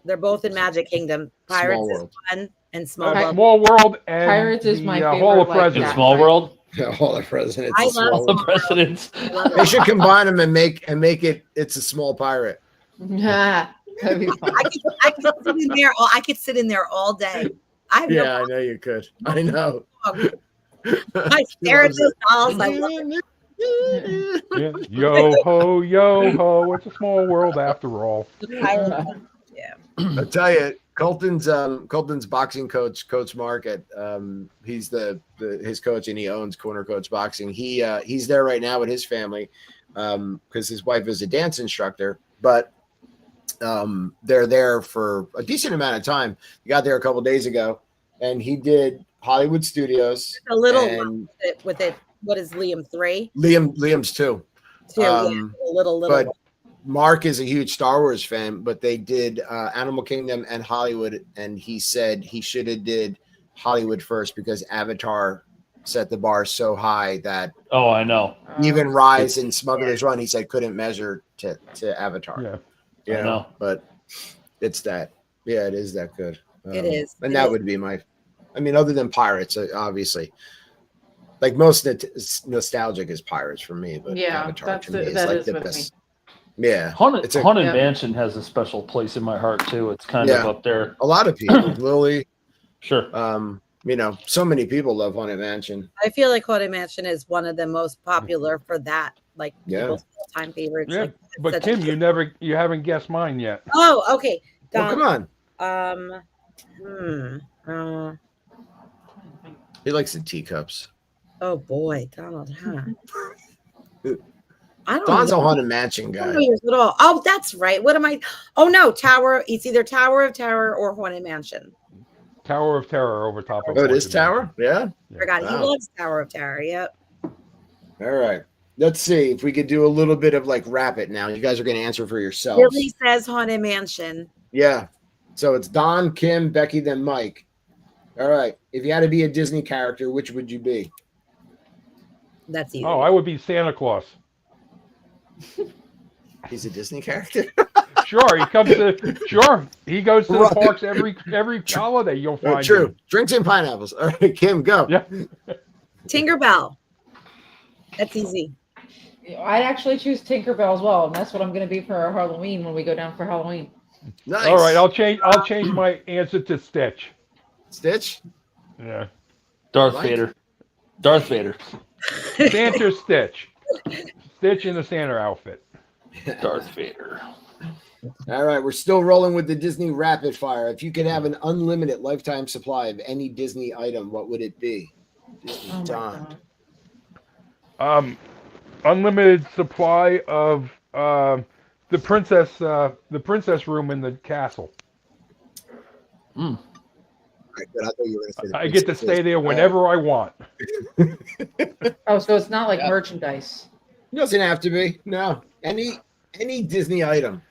They're both in Magic Kingdom. Pirates is one, and Small World and Pirates is my favorite. Hall of Presidents. Small World. Yeah, Hall of Presidents. I love Hall of Presidents. They should combine them and make it. It's a small pirate. That'd be fun. I could sit in there. I could sit in there all day. I know you could. I know. I stare at those dolls. I love it. Yeah. Yo ho! It's a small world after all. Yeah. I tell you, Colton's boxing coach Mark at he's his coach and he owns Corner Coach Boxing. He's there right now with his family because his wife is a dance instructor, but they're there for a decent amount of time. He got there a couple days ago, and he did Hollywood Studios. A little with it. What is Liam 3? Liam's 2. A little. But Mark is a huge Star Wars fan, but they did Animal Kingdom and Hollywood, and he said he should have did Hollywood first because Avatar set the bar so high that I know. Even Rise and Smuggler's Run, he said couldn't measure to Avatar. Yeah. I know, but it's that. Yeah, it is that good. It is, and that would be other than Pirates, obviously. Like most nostalgic is Pirates for me, but Avatar to me is like the best. Yeah, Haunted Mansion has a special place in my heart too. It's kind of up there. A lot of people, Lily. Sure. So many people love Haunted Mansion. I feel like Haunted Mansion is one of the most popular for that, like people's all-time favorites. Yeah, like, but Kim, you haven't guessed mine yet. Oh, okay. Come on. He likes the teacups. Oh boy, Donald, huh? I don't Don's know. a Haunted Mansion guy. I don't know yours at all. Oh, that's right. What am I? Oh no, Tower. It's either Tower of Terror or Haunted Mansion. Tower of Terror over top of. Oh, it is Tower. Yeah. Forgot he loves Tower of Terror. Yep. All right. Let's see if we could do a little bit of like rapid now. You guys are going to answer for yourselves. Billy says Haunted Mansion. Yeah. So it's Don, Kim, Becky, then Mike. All right. If you had to be a Disney character, which would you be? That's easy. Oh, I would be Santa Claus. He's a Disney character? Sure, he goes to the parks every holiday. You'll find True. him. Drinks and pineapples. All right, Kim, go. Yeah. Tinkerbell. That's easy. I'd actually choose Tinkerbell as well, and that's what I'm going to be for our Halloween when we go down for Halloween. Nice. All right, I'll change my answer to Stitch. Stitch? Yeah. Darth Vader. Darth Vader. Santa Stitch. Stitch in the Santa outfit. Darth Vader. All right, we're still rolling with the Disney rapid fire. If you could have an unlimited lifetime supply of any Disney item, what would it be? Disney Don. Unlimited supply of the princess room in the castle. Right, but I thought you were going to say the I get to stay there whenever I want. Oh, so it's not like merchandise. It doesn't have to be. No. Any Disney item.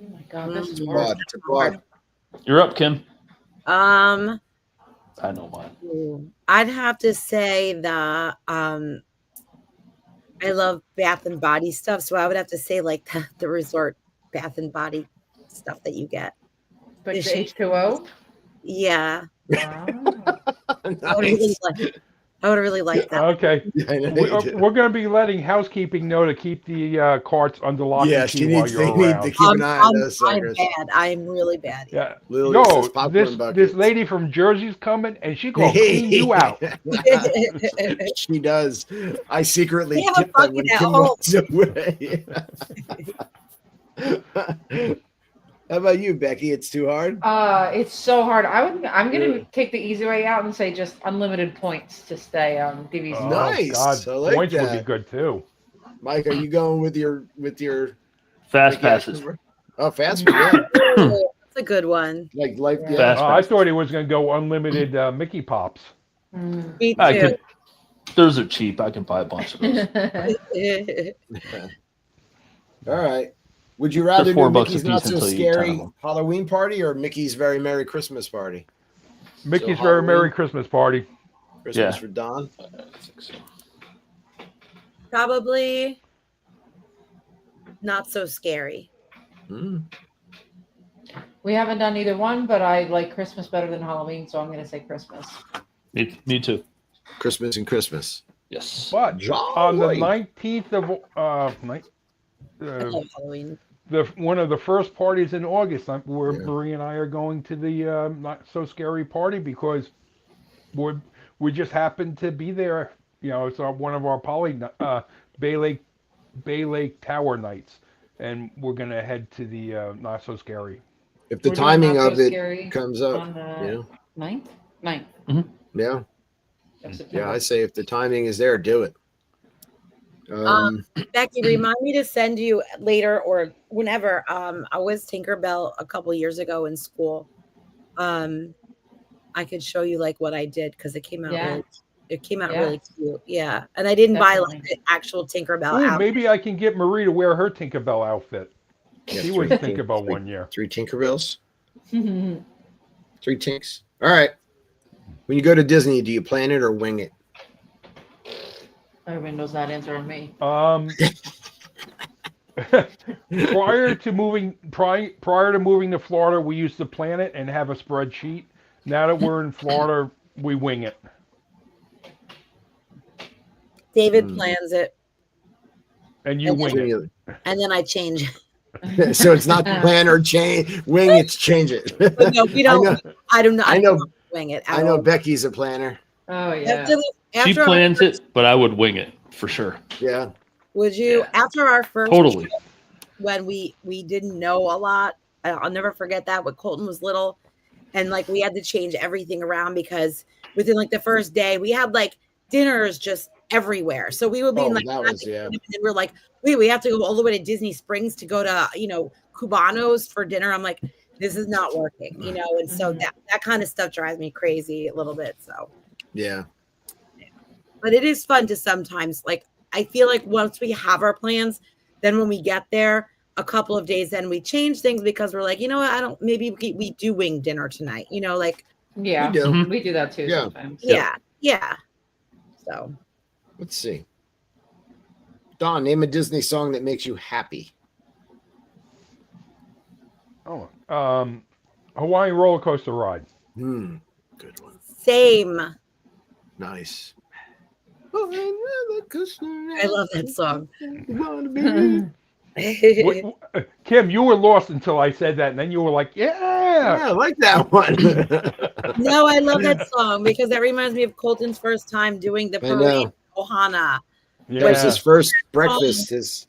Oh my God, this is It's hard. a bud. You're up, Kim. Um, I know mine. I'd have to say the I love Bath and Body stuff, so I would have to say like the resort Bath and Body stuff that you get. Like the H2O? Yeah. Wow. Nice. I would really like that. Okay. Yeah, I know We're you do. going to be letting housekeeping know to keep the carts under lock Yeah, and she key while needs, you're they need around. to keep an eye on those I'm suckers. bad. I'm really bad. Yeah. Lily says No, popcorn this buckets. lady from Jersey's coming, and she gonna clean you out. She does. I secretly We have a tip them when bucket at Kim home. walks away. How about you, Becky? It's too hard. It's so hard. I'm gonna take the easy way out and say just unlimited points to stay on DVC. Oh, Nice. God, I like points would that. be good too. Mike, are you going with your Fast passes. Oh, fast food. Yeah. That's a good one. Like life. Yeah. Fast I passes. thought he was going to go unlimited Mickey Pops. Mm. Me I too. could. Those are cheap. I can buy a bunch of those. All right. Would you rather They're do $4 a Mickey's Not piece So until you eat 10 of Scary them. Halloween party or Mickey's Very Merry Christmas party? Mickey's So Very Halloween. Merry Christmas Party. Christmas Yeah. for Don. I think so. Probably Not So Scary. Mm. We haven't done either one, but I like Christmas better than Halloween, so I'm gonna say Christmas. Me too. Christmas and Christmas. Yes. But on the Jolly. 19th of I love Halloween. one of the first parties in August, where Yeah. Marie and I are going to the Not So Scary party because we just happened to be there. You know, it's one of our Bay Lake Tower nights, and we're gonna head to the Not So Scary. If the We're doing timing Not So of it Scary comes up, on the yeah, 9th? 9th yeah, of yeah. September. I say if the timing is there, do it. Becky, remind me to send you later or whenever. I was Tinkerbell a couple years ago in school. I could show you like what I did because it came out. Yeah. Really cute. Yeah, and I didn't buy like Definitely. the actual Tinkerbell Ooh, outfit. maybe I can get Marie to wear her Tinkerbell outfit. Yeah, She was Tinkerbell one year. 3 Tinkerbells, 3 Tinks. All right. When you go to Disney, do you plan it or wing it? Everyone knows that answer on me. Prior to moving to Florida, we used to plan it and have a spreadsheet. Now that we're in Florida, we wing it. David plans it, And you wing it. and then I change it. So it's not plan or change, wing. It's change it. But no, we don't. I don't know. I know. don't wing it. I know Becky's a planner. Oh yeah. She plans it, but I would wing it for sure. Yeah. Would you Yeah. after our first Totally. trip, when we didn't know a lot? I'll never forget that when Colton was little, and like we had to change everything around because within like the first day we had like dinners just everywhere. So we would be in like that was, yeah. and then we're like, wait, we have to go all the way to Disney Springs to go to Cubano's for dinner. I'm like, this is not working, and so that kind of stuff drives me crazy a little bit. So Yeah. But it is fun to sometimes, like, I feel like once we have our plans, then when we get there, a couple of days, then we change things because we're like, you know what, maybe we do wing dinner tonight, like. Yeah, we do that too sometimes. Yeah. So. Let's see. Don, name a Disney song that makes you happy. Oh, Hawaiian roller coaster ride. Good one. Same. Nice. I love that song. Kim, you were lost until I said that, and then you were like, yeah, I like that one. No, I love that song because that reminds me of Colton's first time doing the parade in Ohana. Yeah. His first breakfast is.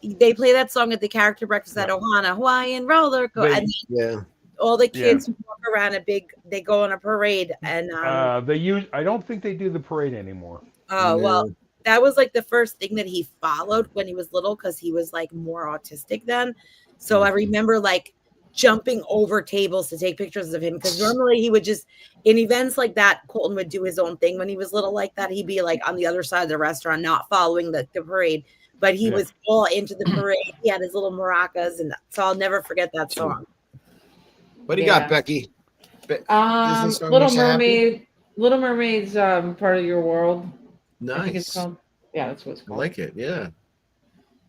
They play that song at the character breakfast at Ohana, Hawaiian roller coaster. All the kids walk around they go on a parade, and I don't think they do the parade anymore. Oh, well, that was like the first thing that he followed when he was little because he was like more autistic then. So I remember like jumping over tables to take pictures of him because normally he would just, in events like that, Colton would do his own thing when he was little like that. He'd be like on the other side of the restaurant, not following the parade, but he was all into the parade. He had his little maracas, and so I'll never forget that song. What do you got, Becky? Little Mermaid. Little Mermaid's part of your world. Nice. I think it's called. Yeah, that's what it's called. I like it. Yeah.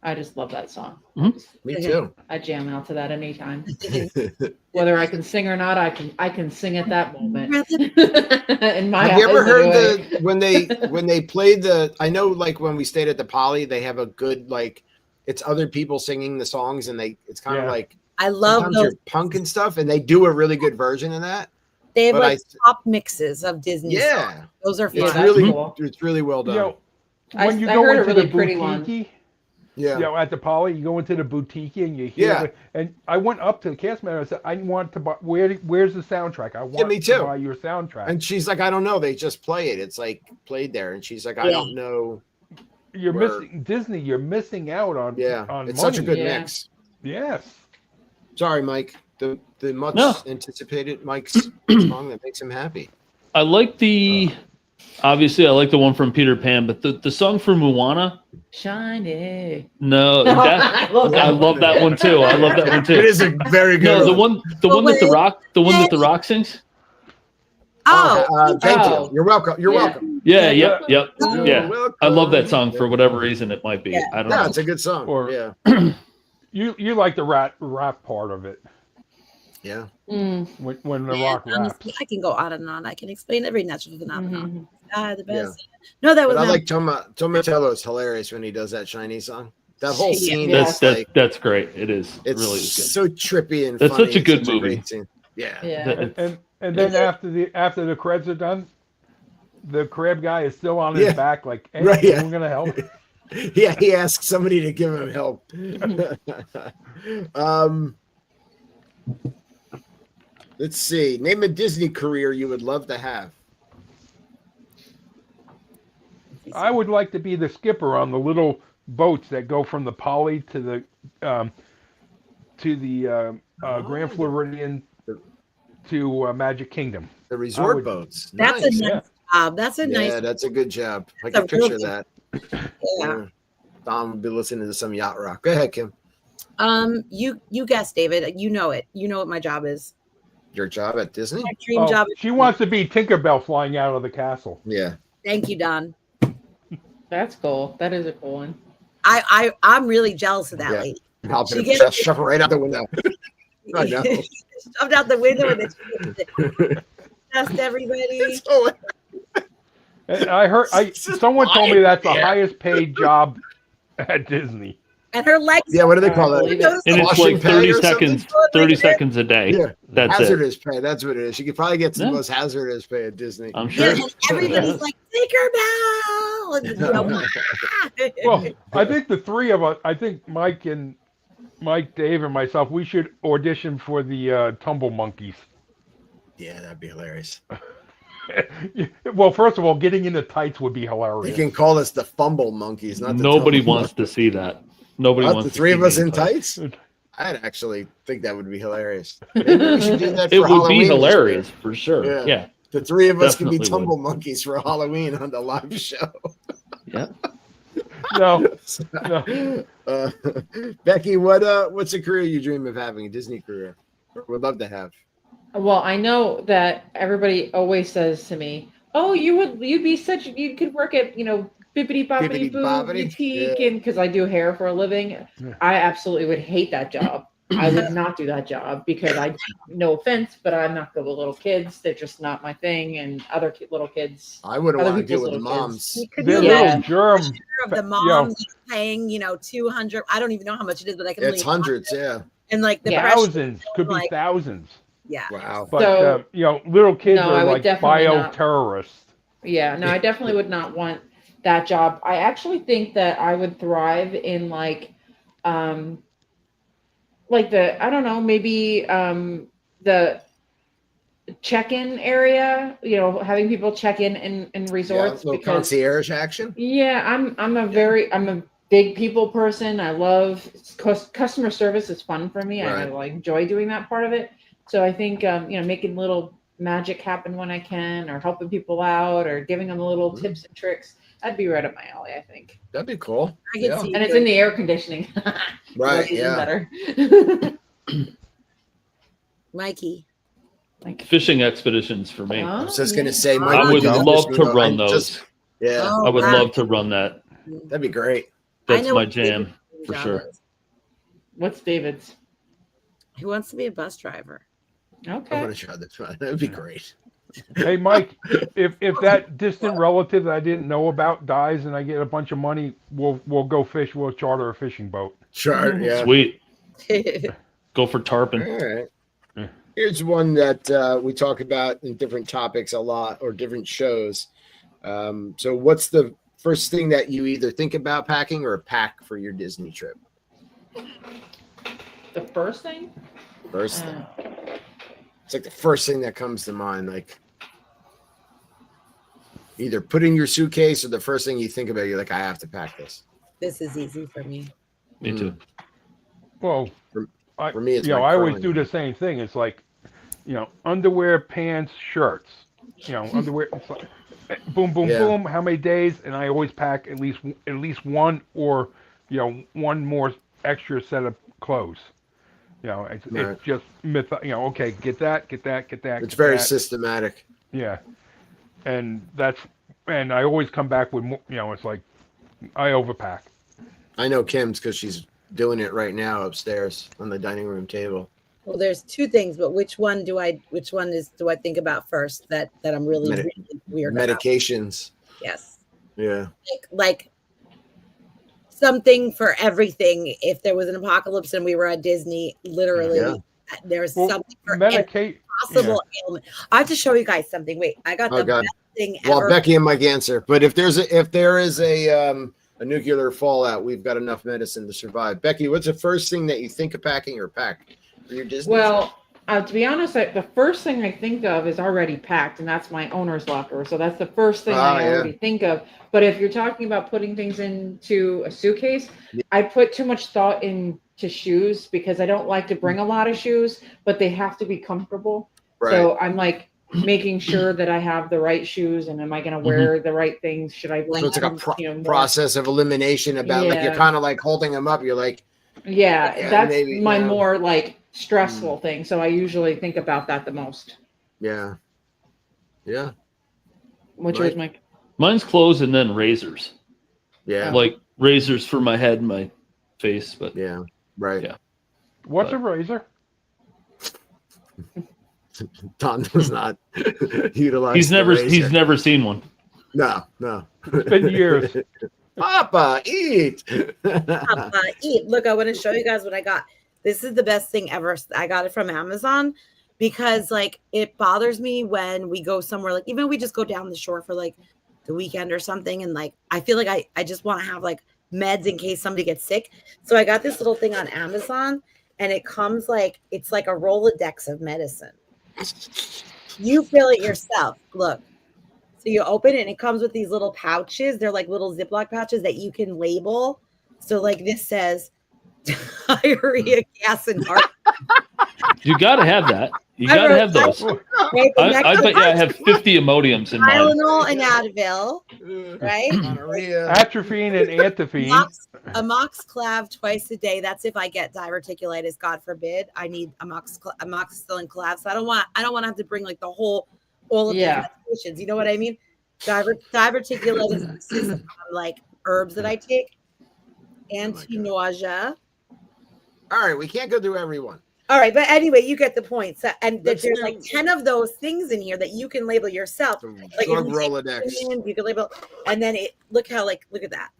I just love that song. Me too. I jam out to that anytime. Whether I can sing or not, I can sing at that moment. In my Have you ever heard when they played the? I know, like when we stayed at the Poly, they have a good like, it's other people singing the songs, and it's kind of like I love those punk and stuff, and they do a really good version of that. They have top mixes of Disney. Yeah, songs. Those are it's really cool. It's really well done. When you go into the boutique, at the Poly, you go into the boutique and you hear it. And I went up to the cast member and said, I want to buy, where's the soundtrack? I want to buy your soundtrack. And she's like, I don't know. They just play it. It's like played there. And she's like, I don't know. You're missing Disney. You're missing out on on it's money. Such a good mix. Yes. Sorry, Mike. The much anticipated Mike's song that makes him happy. I like obviously I like the one from Peter Pan, but the song from Moana. Shiny. No, I love that one too. I love that one too. It is a very good. No, the one that the Rock sings. Thank you. You're welcome. You're welcome. Yeah. I love that song for whatever reason it might be. I don't know. It's a good song. You like the rap part of it. Yeah. When the Rock raps. I can go on and on. I can explain every natural phenomenon. The best. No, that was. But I like Tomatello is hilarious when he does that shiny song. That whole scene that's great. It is. It really is good. So trippy and that's funny. Such a good movie. And then after the credits are done, the crab guy is still on his back, like, hey, I'm gonna help. Yeah, he asks somebody to give him help. Let's see. Name a Disney career you would love to have. I would like to be the skipper on the little boats that go from the Poly to the Grand Floridian to Magic Kingdom. The resort boats. That's nice. A nice job. That's a nice. Yeah, that's a good job. I can picture that. Yeah. Don would be listening to some yacht rock. Go ahead, Kim. You guessed, David. You know it. You know what my job is. Your job at Disney? My dream job. She wants to be Tinkerbell flying out of the castle. Yeah. Thank you, Don. That's cool. That is a cool one. I'm really jealous of that lady. I'll just shove her right out the window. I know. Shoved out the window and just everybody. And I heard someone told me that's the highest paid job at Disney. And her legs. Yeah, what do they call it? And it's like 30 seconds. 30 seconds a day. Yeah, that's hazardous pay. That's what it is. You could probably get the most hazardous pay at Disney. I'm sure. Yeah, and everybody's like, Tinkerbell. And, well, I think the three of us. I think Mike, Dave, and myself. We should audition for the Tumble Monkeys. Yeah, that'd be hilarious. Well, first of all, getting into tights would be hilarious. You can call us the Fumble Monkeys, not the Nobody wants to see that. Nobody wants the three of us in tights. I'd actually think that would be hilarious. Maybe we should do that for It would Halloween be hilarious for sure. Yeah. The three of us can be Definitely tumble monkeys for Halloween on the live show. Yeah. No. Becky, what's a career you dream of having? A Disney career? Or would love to have? Well, I know that everybody always says to me, "Oh, you could work at, bippity boppity boo Bippity-boppity, boutique," yeah. and because I do hair for a living, Yeah. I absolutely would hate that job. I would not do that job because no offense, but I'm not good with little kids. They're just not my thing, and other little kids. I wouldn't Other want to deal people's with the little moms. kids. Could They're you little imagine germ. the pressure of the moms paying, 200? I don't even know how much it is, but I can. It's only hundreds, yeah. And like the Yeah. pressure, Thousands. Could be like, thousands. yeah. Wow. But, So- little kids No, I are would like definitely not. bioterrorists. Yeah, no, I definitely would not want that job. I actually think that I would thrive in I don't know, maybe the check-in area, having people check in resorts, little because concierge action. yeah, I'm a big people person. I love customer service is fun for me. I Right. enjoy doing that part of it. So I think making little magic happen when I can, or helping people out, or giving them little tips and tricks. That'd be right up my alley, I think. That'd be cool. I can see. And it's in the air conditioning. Right, That's even yeah. better. Mikey. Fishing expeditions for me. I was just gonna say, I Mike, I would do that love this to week. run those. Yeah, Oh, I would wow. love to run that. that'd be great. I That's know my what David's jam dream for job sure. is. What's David's? He wants to be a bus driver. I'm Okay. gonna try this one. That'd be great. Hey, Mike, if that distant relative that I didn't know about dies and I get a bunch of money, we'll go fish. We'll charter a fishing boat. Sure, yeah. Sweet. Go for tarpon. All right. Yeah. Here's one that we talk about in different topics a lot, or different shows. So what's the first thing that you either think about packing or pack for your Disney trip? The first thing? First thing. It's like the first thing that comes to mind, like either put in your suitcase or the first thing you think about, you're like, I have to pack this. This is easy for me. Me too. Well, For me, it's I my always curling. do the same thing. It's like, underwear, pants, shirts. Underwear. It's like, boom, boom, Yeah. boom. How many days? And I always pack at least one, or one more extra set of clothes. It's Right. just okay, get that. It's very systematic. Yeah, and I always come back with more. It's like I overpack. I know Kim's because she's doing it right now upstairs on the dining room table. Well, there's two things, but which one do I think about first that I'm really, really weird about? Medications. Yes. Yeah. Like something for everything. If there was an apocalypse and we were at Disney, literally, there's something for every possible ailment. I have to show you guys something. Wait, I got the best thing ever. Well, Becky and Mike answer. But if there is a nuclear fallout, we've got enough medicine to survive. Becky, what's the first thing that you think of packing or pack for your Disney trip? To be honest, the first thing I think of is already packed, and that's my owner's locker. So that's the first thing I already think of. But if you're talking about putting things into a suitcase, I put too much thought into shoes because I don't like to bring a lot of shoes, but they have to be comfortable. Right. So I'm like making sure that I have the right shoes, and am I going to wear the right things? Should I bring? So it's like a process of elimination about like you're kind of like holding them up. You're like, that's maybe, my more like stressful thing. So I usually think about that the most. Yeah. What's yours, Mike? Mine's clothes and then razors. Yeah. Like razors for my head and my face. But yeah. Right. Yeah. What's a razor? Don does not utilize. He's never seen one. No. It's been years. Papa, eat. Papa, eat. Look, I want to show you guys what I got. This is the best thing ever. I got it from Amazon because like it bothers me when we go somewhere, like even we just go down the shore for like the weekend or something. And like, I feel like I just want to have like meds in case somebody gets sick. So I got this little thing on Amazon and it comes like, it's like a Rolodex of medicine. You fill it yourself. Look. So you open it and it comes with these little pouches. They're like little Ziploc pouches that you can label. So like this says diarrhea, gas, and heart. You got to have that. You gotta have those. Right, I bet you I have 50 Imodiums in mine. Tylenol and Advil, right? Atropine and anthopine. Amoxiclav twice a day. That's if I get diverticulitis, God forbid. I need amoxicillin clav. So I don't want to have to bring like all of the medications. You know what I mean? Diverticulitis is like herbs that I take. Anti-nausea. All right, we can't go through everyone. All right, but anyway, you get the point. So, and there's like 10 of those things in here that you can label yourself. Like Rolodex. You can label, and then look at that.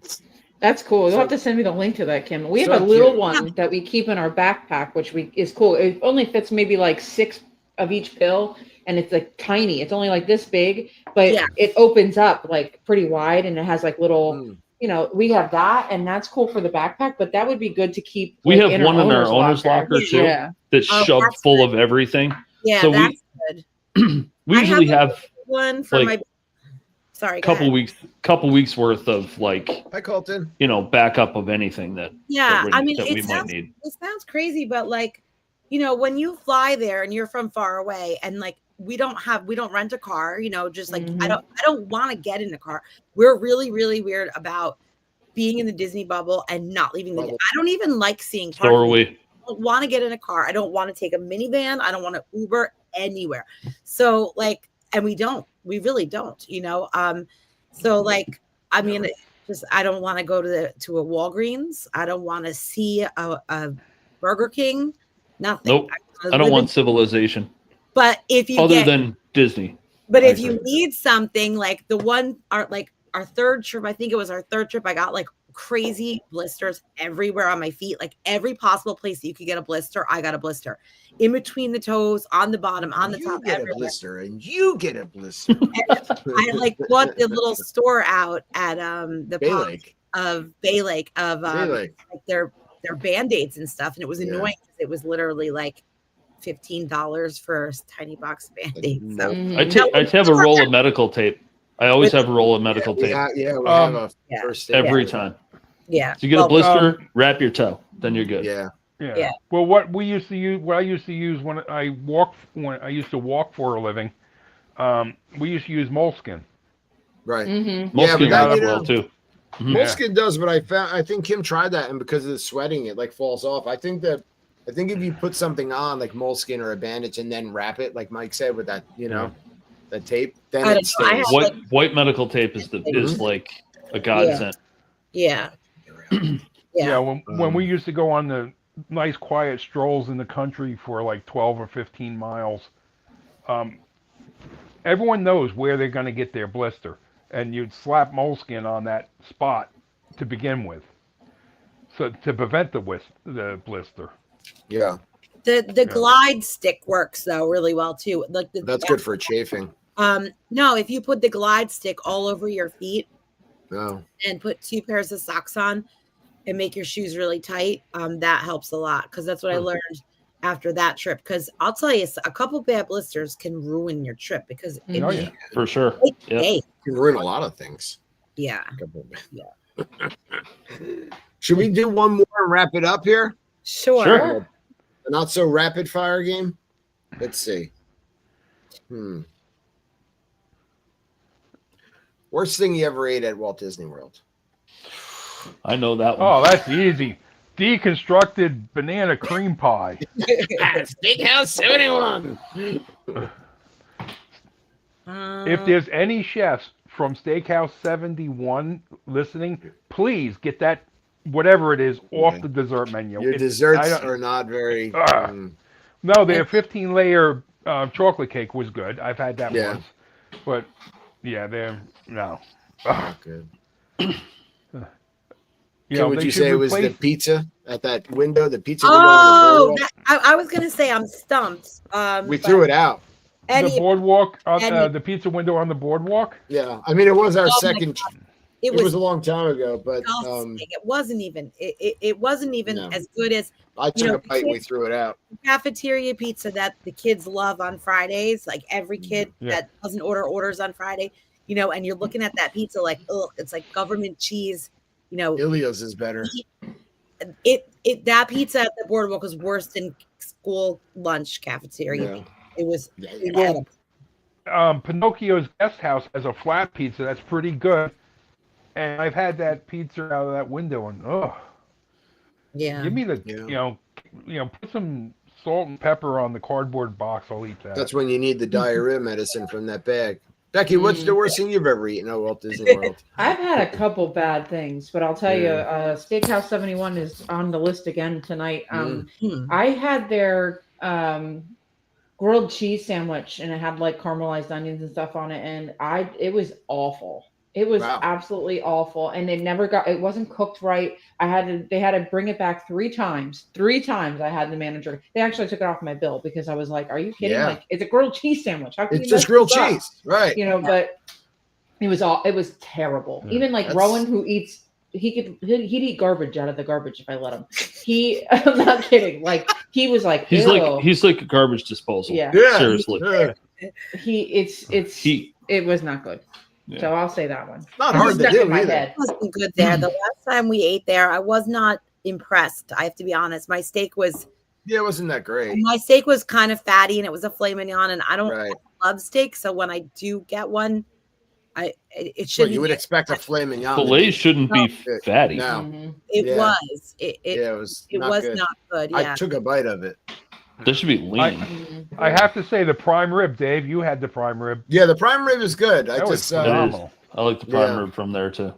That's cool. You'll have to send me the link to that, Kim. We have a little one that we keep in our backpack, which is cool. It only fits maybe like 6 of each pill, and it's like tiny. It's only like this big, but it opens up like pretty wide, and it has like little. You know, we have that, and that's cool for the backpack, but that would be good to keep. We have one in our owner's locker too, that's shoved full of everything. Yeah, so that's good. We usually have one for my. Sorry, couple weeks worth of like. Hi, Colton. You know, backup of anything that. Yeah, that we it might need. It sounds crazy, but like, you know, when you fly there and you're from far away, and like. We don't rent a car, you know, just like I don't want to get in a car. We're really, really weird about being in the Disney bubble and not leaving the I don't even like seeing cars. So are we. I don't want to get in a car. I don't want to take a minivan. I don't want to Uber anywhere. So like, and we really don't, you know? So like, I mean, I don't want to go to a Walgreens. I don't want to see a Burger King, nothing. Nope. I don't want civilization. But if you than Disney, but if you need something like our third trip, I think it was our third trip, I got like crazy blisters everywhere on my feet, like every possible place that you could get a blister. I got a blister in between the toes, on the bottom, on the top. Get a blister, and you get a blister. I like bought the little store out at the Bay Lake like their Band-Aids and stuff, and it was annoying because it was literally like $15 for a tiny box of Band-Aids. So I have a roll of medical tape. I always have a roll of medical tape. Yeah, we have a first aid every time. Yeah. So you get a blister, wrap your toe, then you're good. Yeah. Well, what I used to use when I used to walk for a living, we used to use moleskin. Right. Mm-hmm. Moleskin does well too. Moleskin does, but I think Kim tried that, and because of the sweating, it like falls off. I think if you put something on like moleskin or a bandage and then wrap it, like Mike said, with that, you know, the tape, then it stays. White medical tape is like a godsend. Yeah. When we used to go on the nice quiet strolls in the country for like 12 or 15 miles, everyone knows where they're going to get their blister, and you'd slap moleskin on that spot to begin with, so to prevent the blister. Yeah. The glide stick works though really well too. Like that's good for chafing. No, if you put the glide stick all over your feet and put 2 pairs of socks on and make your shoes really tight, that helps a lot, because that's what I learned after that trip. Because I'll tell you, a couple bad blisters can ruin your trip, because for sure. It can ruin a lot of things. Yeah. Should we do one more and wrap it up here? Sure. A not so rapid fire game. Let's see. Worst thing you ever ate at Walt Disney World? I know that one. Oh, that's easy. Deconstructed banana cream pie. Steakhouse 71. If there's any chefs from Steakhouse 71 listening, please get that, whatever it is, off the dessert menu. Your desserts are not very... No, their 15-layer chocolate cake was good. I've had that once. But, they're... No. Good. Would you say it was the pizza at that window? The pizza window? Oh, I was going to say I'm stumped. We threw it out. The boardwalk, the pizza window on the boardwalk? Yeah. I mean, it was our second... It was a long time ago, but it wasn't even as good as I took a bite and we threw it out. Cafeteria pizza that the kids love on Fridays, like every kid that doesn't orders on Friday, you know, and you're looking at that pizza like, it's like government cheese, you know. Ilios is better. That pizza at the boardwalk was worse than school lunch cafeteria. It was Well, Pinocchio's Guest House has a flat pizza that's pretty good, and I've had that pizza out of that window, and give me the put some salt and pepper on the cardboard box. I'll eat that. That's when you need the diarrhea medicine from that bag. Becky, what's the worst thing you've ever eaten at Walt Disney World? I've had a couple bad things, but I'll tell you, Steakhouse 71 is on the list again tonight. I had their grilled cheese sandwich, and it had like caramelized onions and stuff on it, and it was awful. It was absolutely awful, and it wasn't cooked right. They had to bring it back 3 times. 3 times I had the manager. They actually took it off my bill because I was like, "Are you kidding? Like, it's a grilled cheese sandwich. How can it's just grilled cheese, right?" But it was terrible. Even like Rowan, who eats, he'd eat garbage out of the garbage if I let him. I'm not kidding. Like he was like, he's like a garbage disposal. Yeah. Seriously. It was not good. Yeah. So I'll say that one. Not hard to do. It wasn't good there. The last time we ate there, I was not impressed. I have to be honest. My steak was it wasn't that great. My steak was kind of fatty, and it was a filet mignon, and I don't love steak, so when I do get one, it shouldn't. Well, you would expect a filet mignon. Filet shouldn't be fatty. No, it was. It was good. not good. Yeah. I took a bite of it. This should be lean. I have to say the prime rib, Dave. You had the prime rib. Yeah, the prime rib is good. That was phenomenal. I like the prime rib from there too.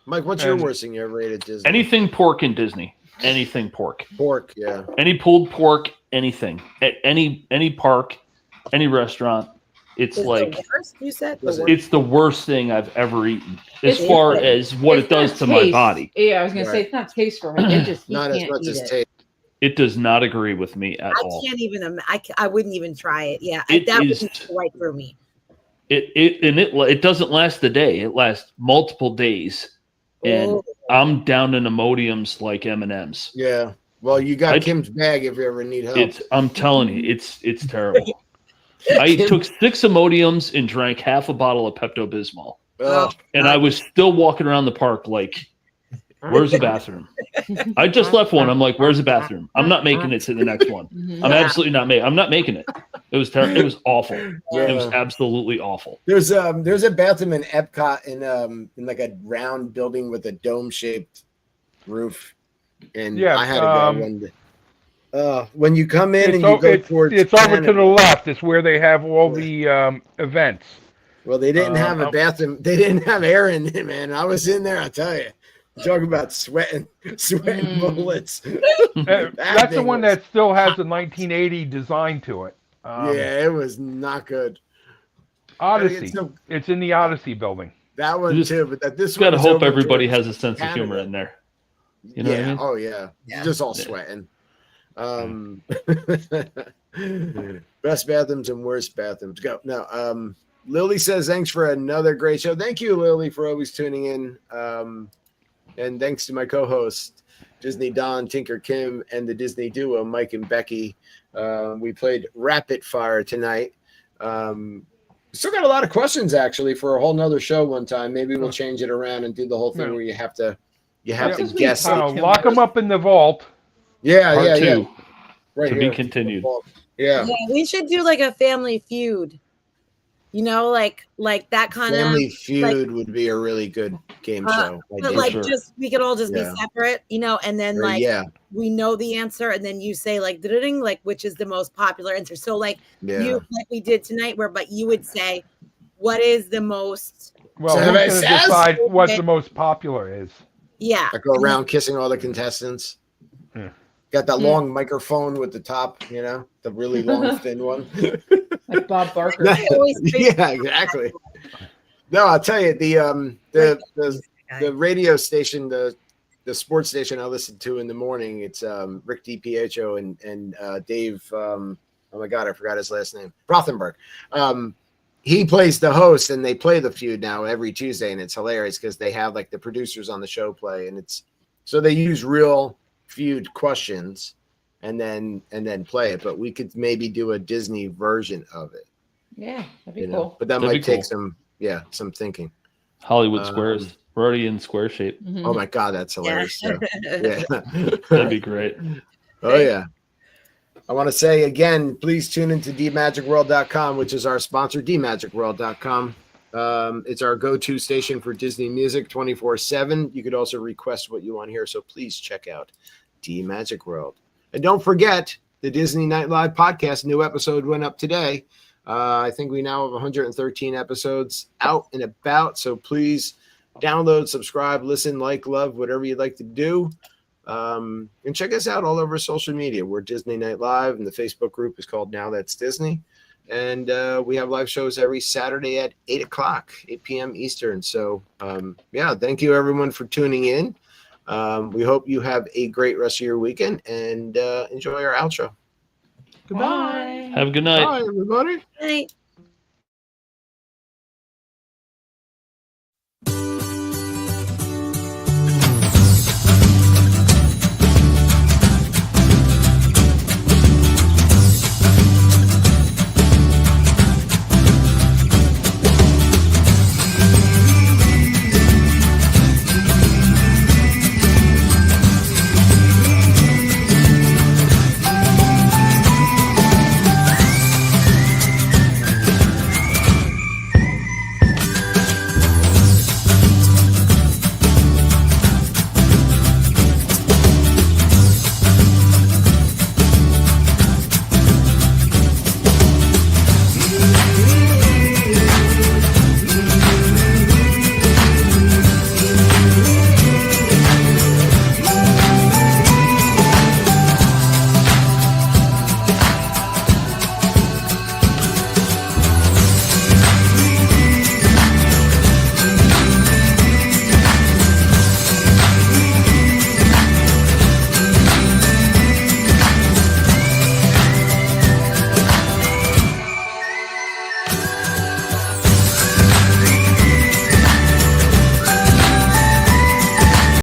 Mike, what's your worst thing you ever ate at Disney? Anything pork in Disney. Anything pork. Pork, yeah. Any pulled pork, anything. At any park, any restaurant. It's like the worst, you said? It's the worst thing I've ever eaten as far as what it does to my body. Yeah, I was gonna say it's not taste for him. It just not as much as taste. It does not agree with me at all. I can't even. I wouldn't even try it. Yeah, that would right through me. It doesn't last a day. It lasts multiple days, and I'm down in Imodiums like M&Ms. Yeah. Well, you got Kim's bag if you ever need help. I'm telling you, it's terrible. I took 6 Imodiums and drank half a bottle of Pepto-Bismol, and I was still walking around the park like, where's the bathroom? I just left one. I'm like, where's the bathroom? I'm not making it to the next one. I'm absolutely not making. I'm not making it. It was terrible. It was awful. It was absolutely awful. There's a bathroom in Epcot in like a round building with a dome shaped roof, and I had to go one day. When you come in and you go towards, it's over to the left. It's where they have all the events. Well, they didn't have a bathroom. They didn't have air in it, man. I was in there. I tell you. Talk about sweating bullets. That's the one that still has a 1980 design to it. It was not good. Odyssey. It's in the Odyssey building. That one too, but this one. Got to hope everybody has a sense of humor in there. You know what I mean? Oh yeah. Just all sweating. Best bathrooms and worst bathrooms. Go. No. Lily says thanks for another great show. Thank you, Lily, for always tuning in. And thanks to my co-host, Disney Don, Tinker Kim, and the Disney duo, Mike and Becky. We played Rapid Fire tonight. Still got a lot of questions, actually, for a whole nother show one time. Maybe we'll change it around and do the whole thing where you have to guess. Lock them up in the vault. Yeah. Right to be continued. Yeah, we should do like a Family Feud. You know, like that kind of Family Feud would be a really good game show. But just we could all just be separate, you know, and then we know the answer, and then you say like which is the most popular answer. So you like we did tonight, but you would say what is the most. Well, who's going to decide what the most popular is? Yeah, I go around kissing all the contestants. Yeah. Got that long microphone with the top, you know, the really long thin one. Like Bob Barker. Yeah, exactly. No, I'll tell you, the radio station, the sports station I listen to in the morning, it's Rick DiPietro and Dave. Oh my God, I forgot his last name. Rothenberg. He plays the host, and they play the feud now every Tuesday, and it's hilarious because they have like the producers on the show play, and so they use real feud questions and then play it, but we could maybe do a Disney version of it. Yeah, that'd be cool. But that might take some thinking. Hollywood Squares. We're already in square shape. Oh my God, that's hilarious. Yeah. That'd be great. Oh yeah. I want to say again, please tune into dmagicworld.com, which is our sponsor, dmagicworld.com. It's our go-to station for Disney music 24/7. You could also request what you want here, so please check out D Magic World. And don't forget the Disney Night Live podcast. New episode went up today. I think we now have 113 episodes out and about, so please download, subscribe, listen, like, love, whatever you'd like to do. And check us out all over social media. We're Disney Night Live, and the Facebook group is called Now That's Disney. And we have live shows every Saturday at 8 p.m. Eastern. So, thank you, everyone, for tuning in. We hope you have a great rest of your weekend, and enjoy our outro. Goodbye. Have a good night. Bye, everybody. Night.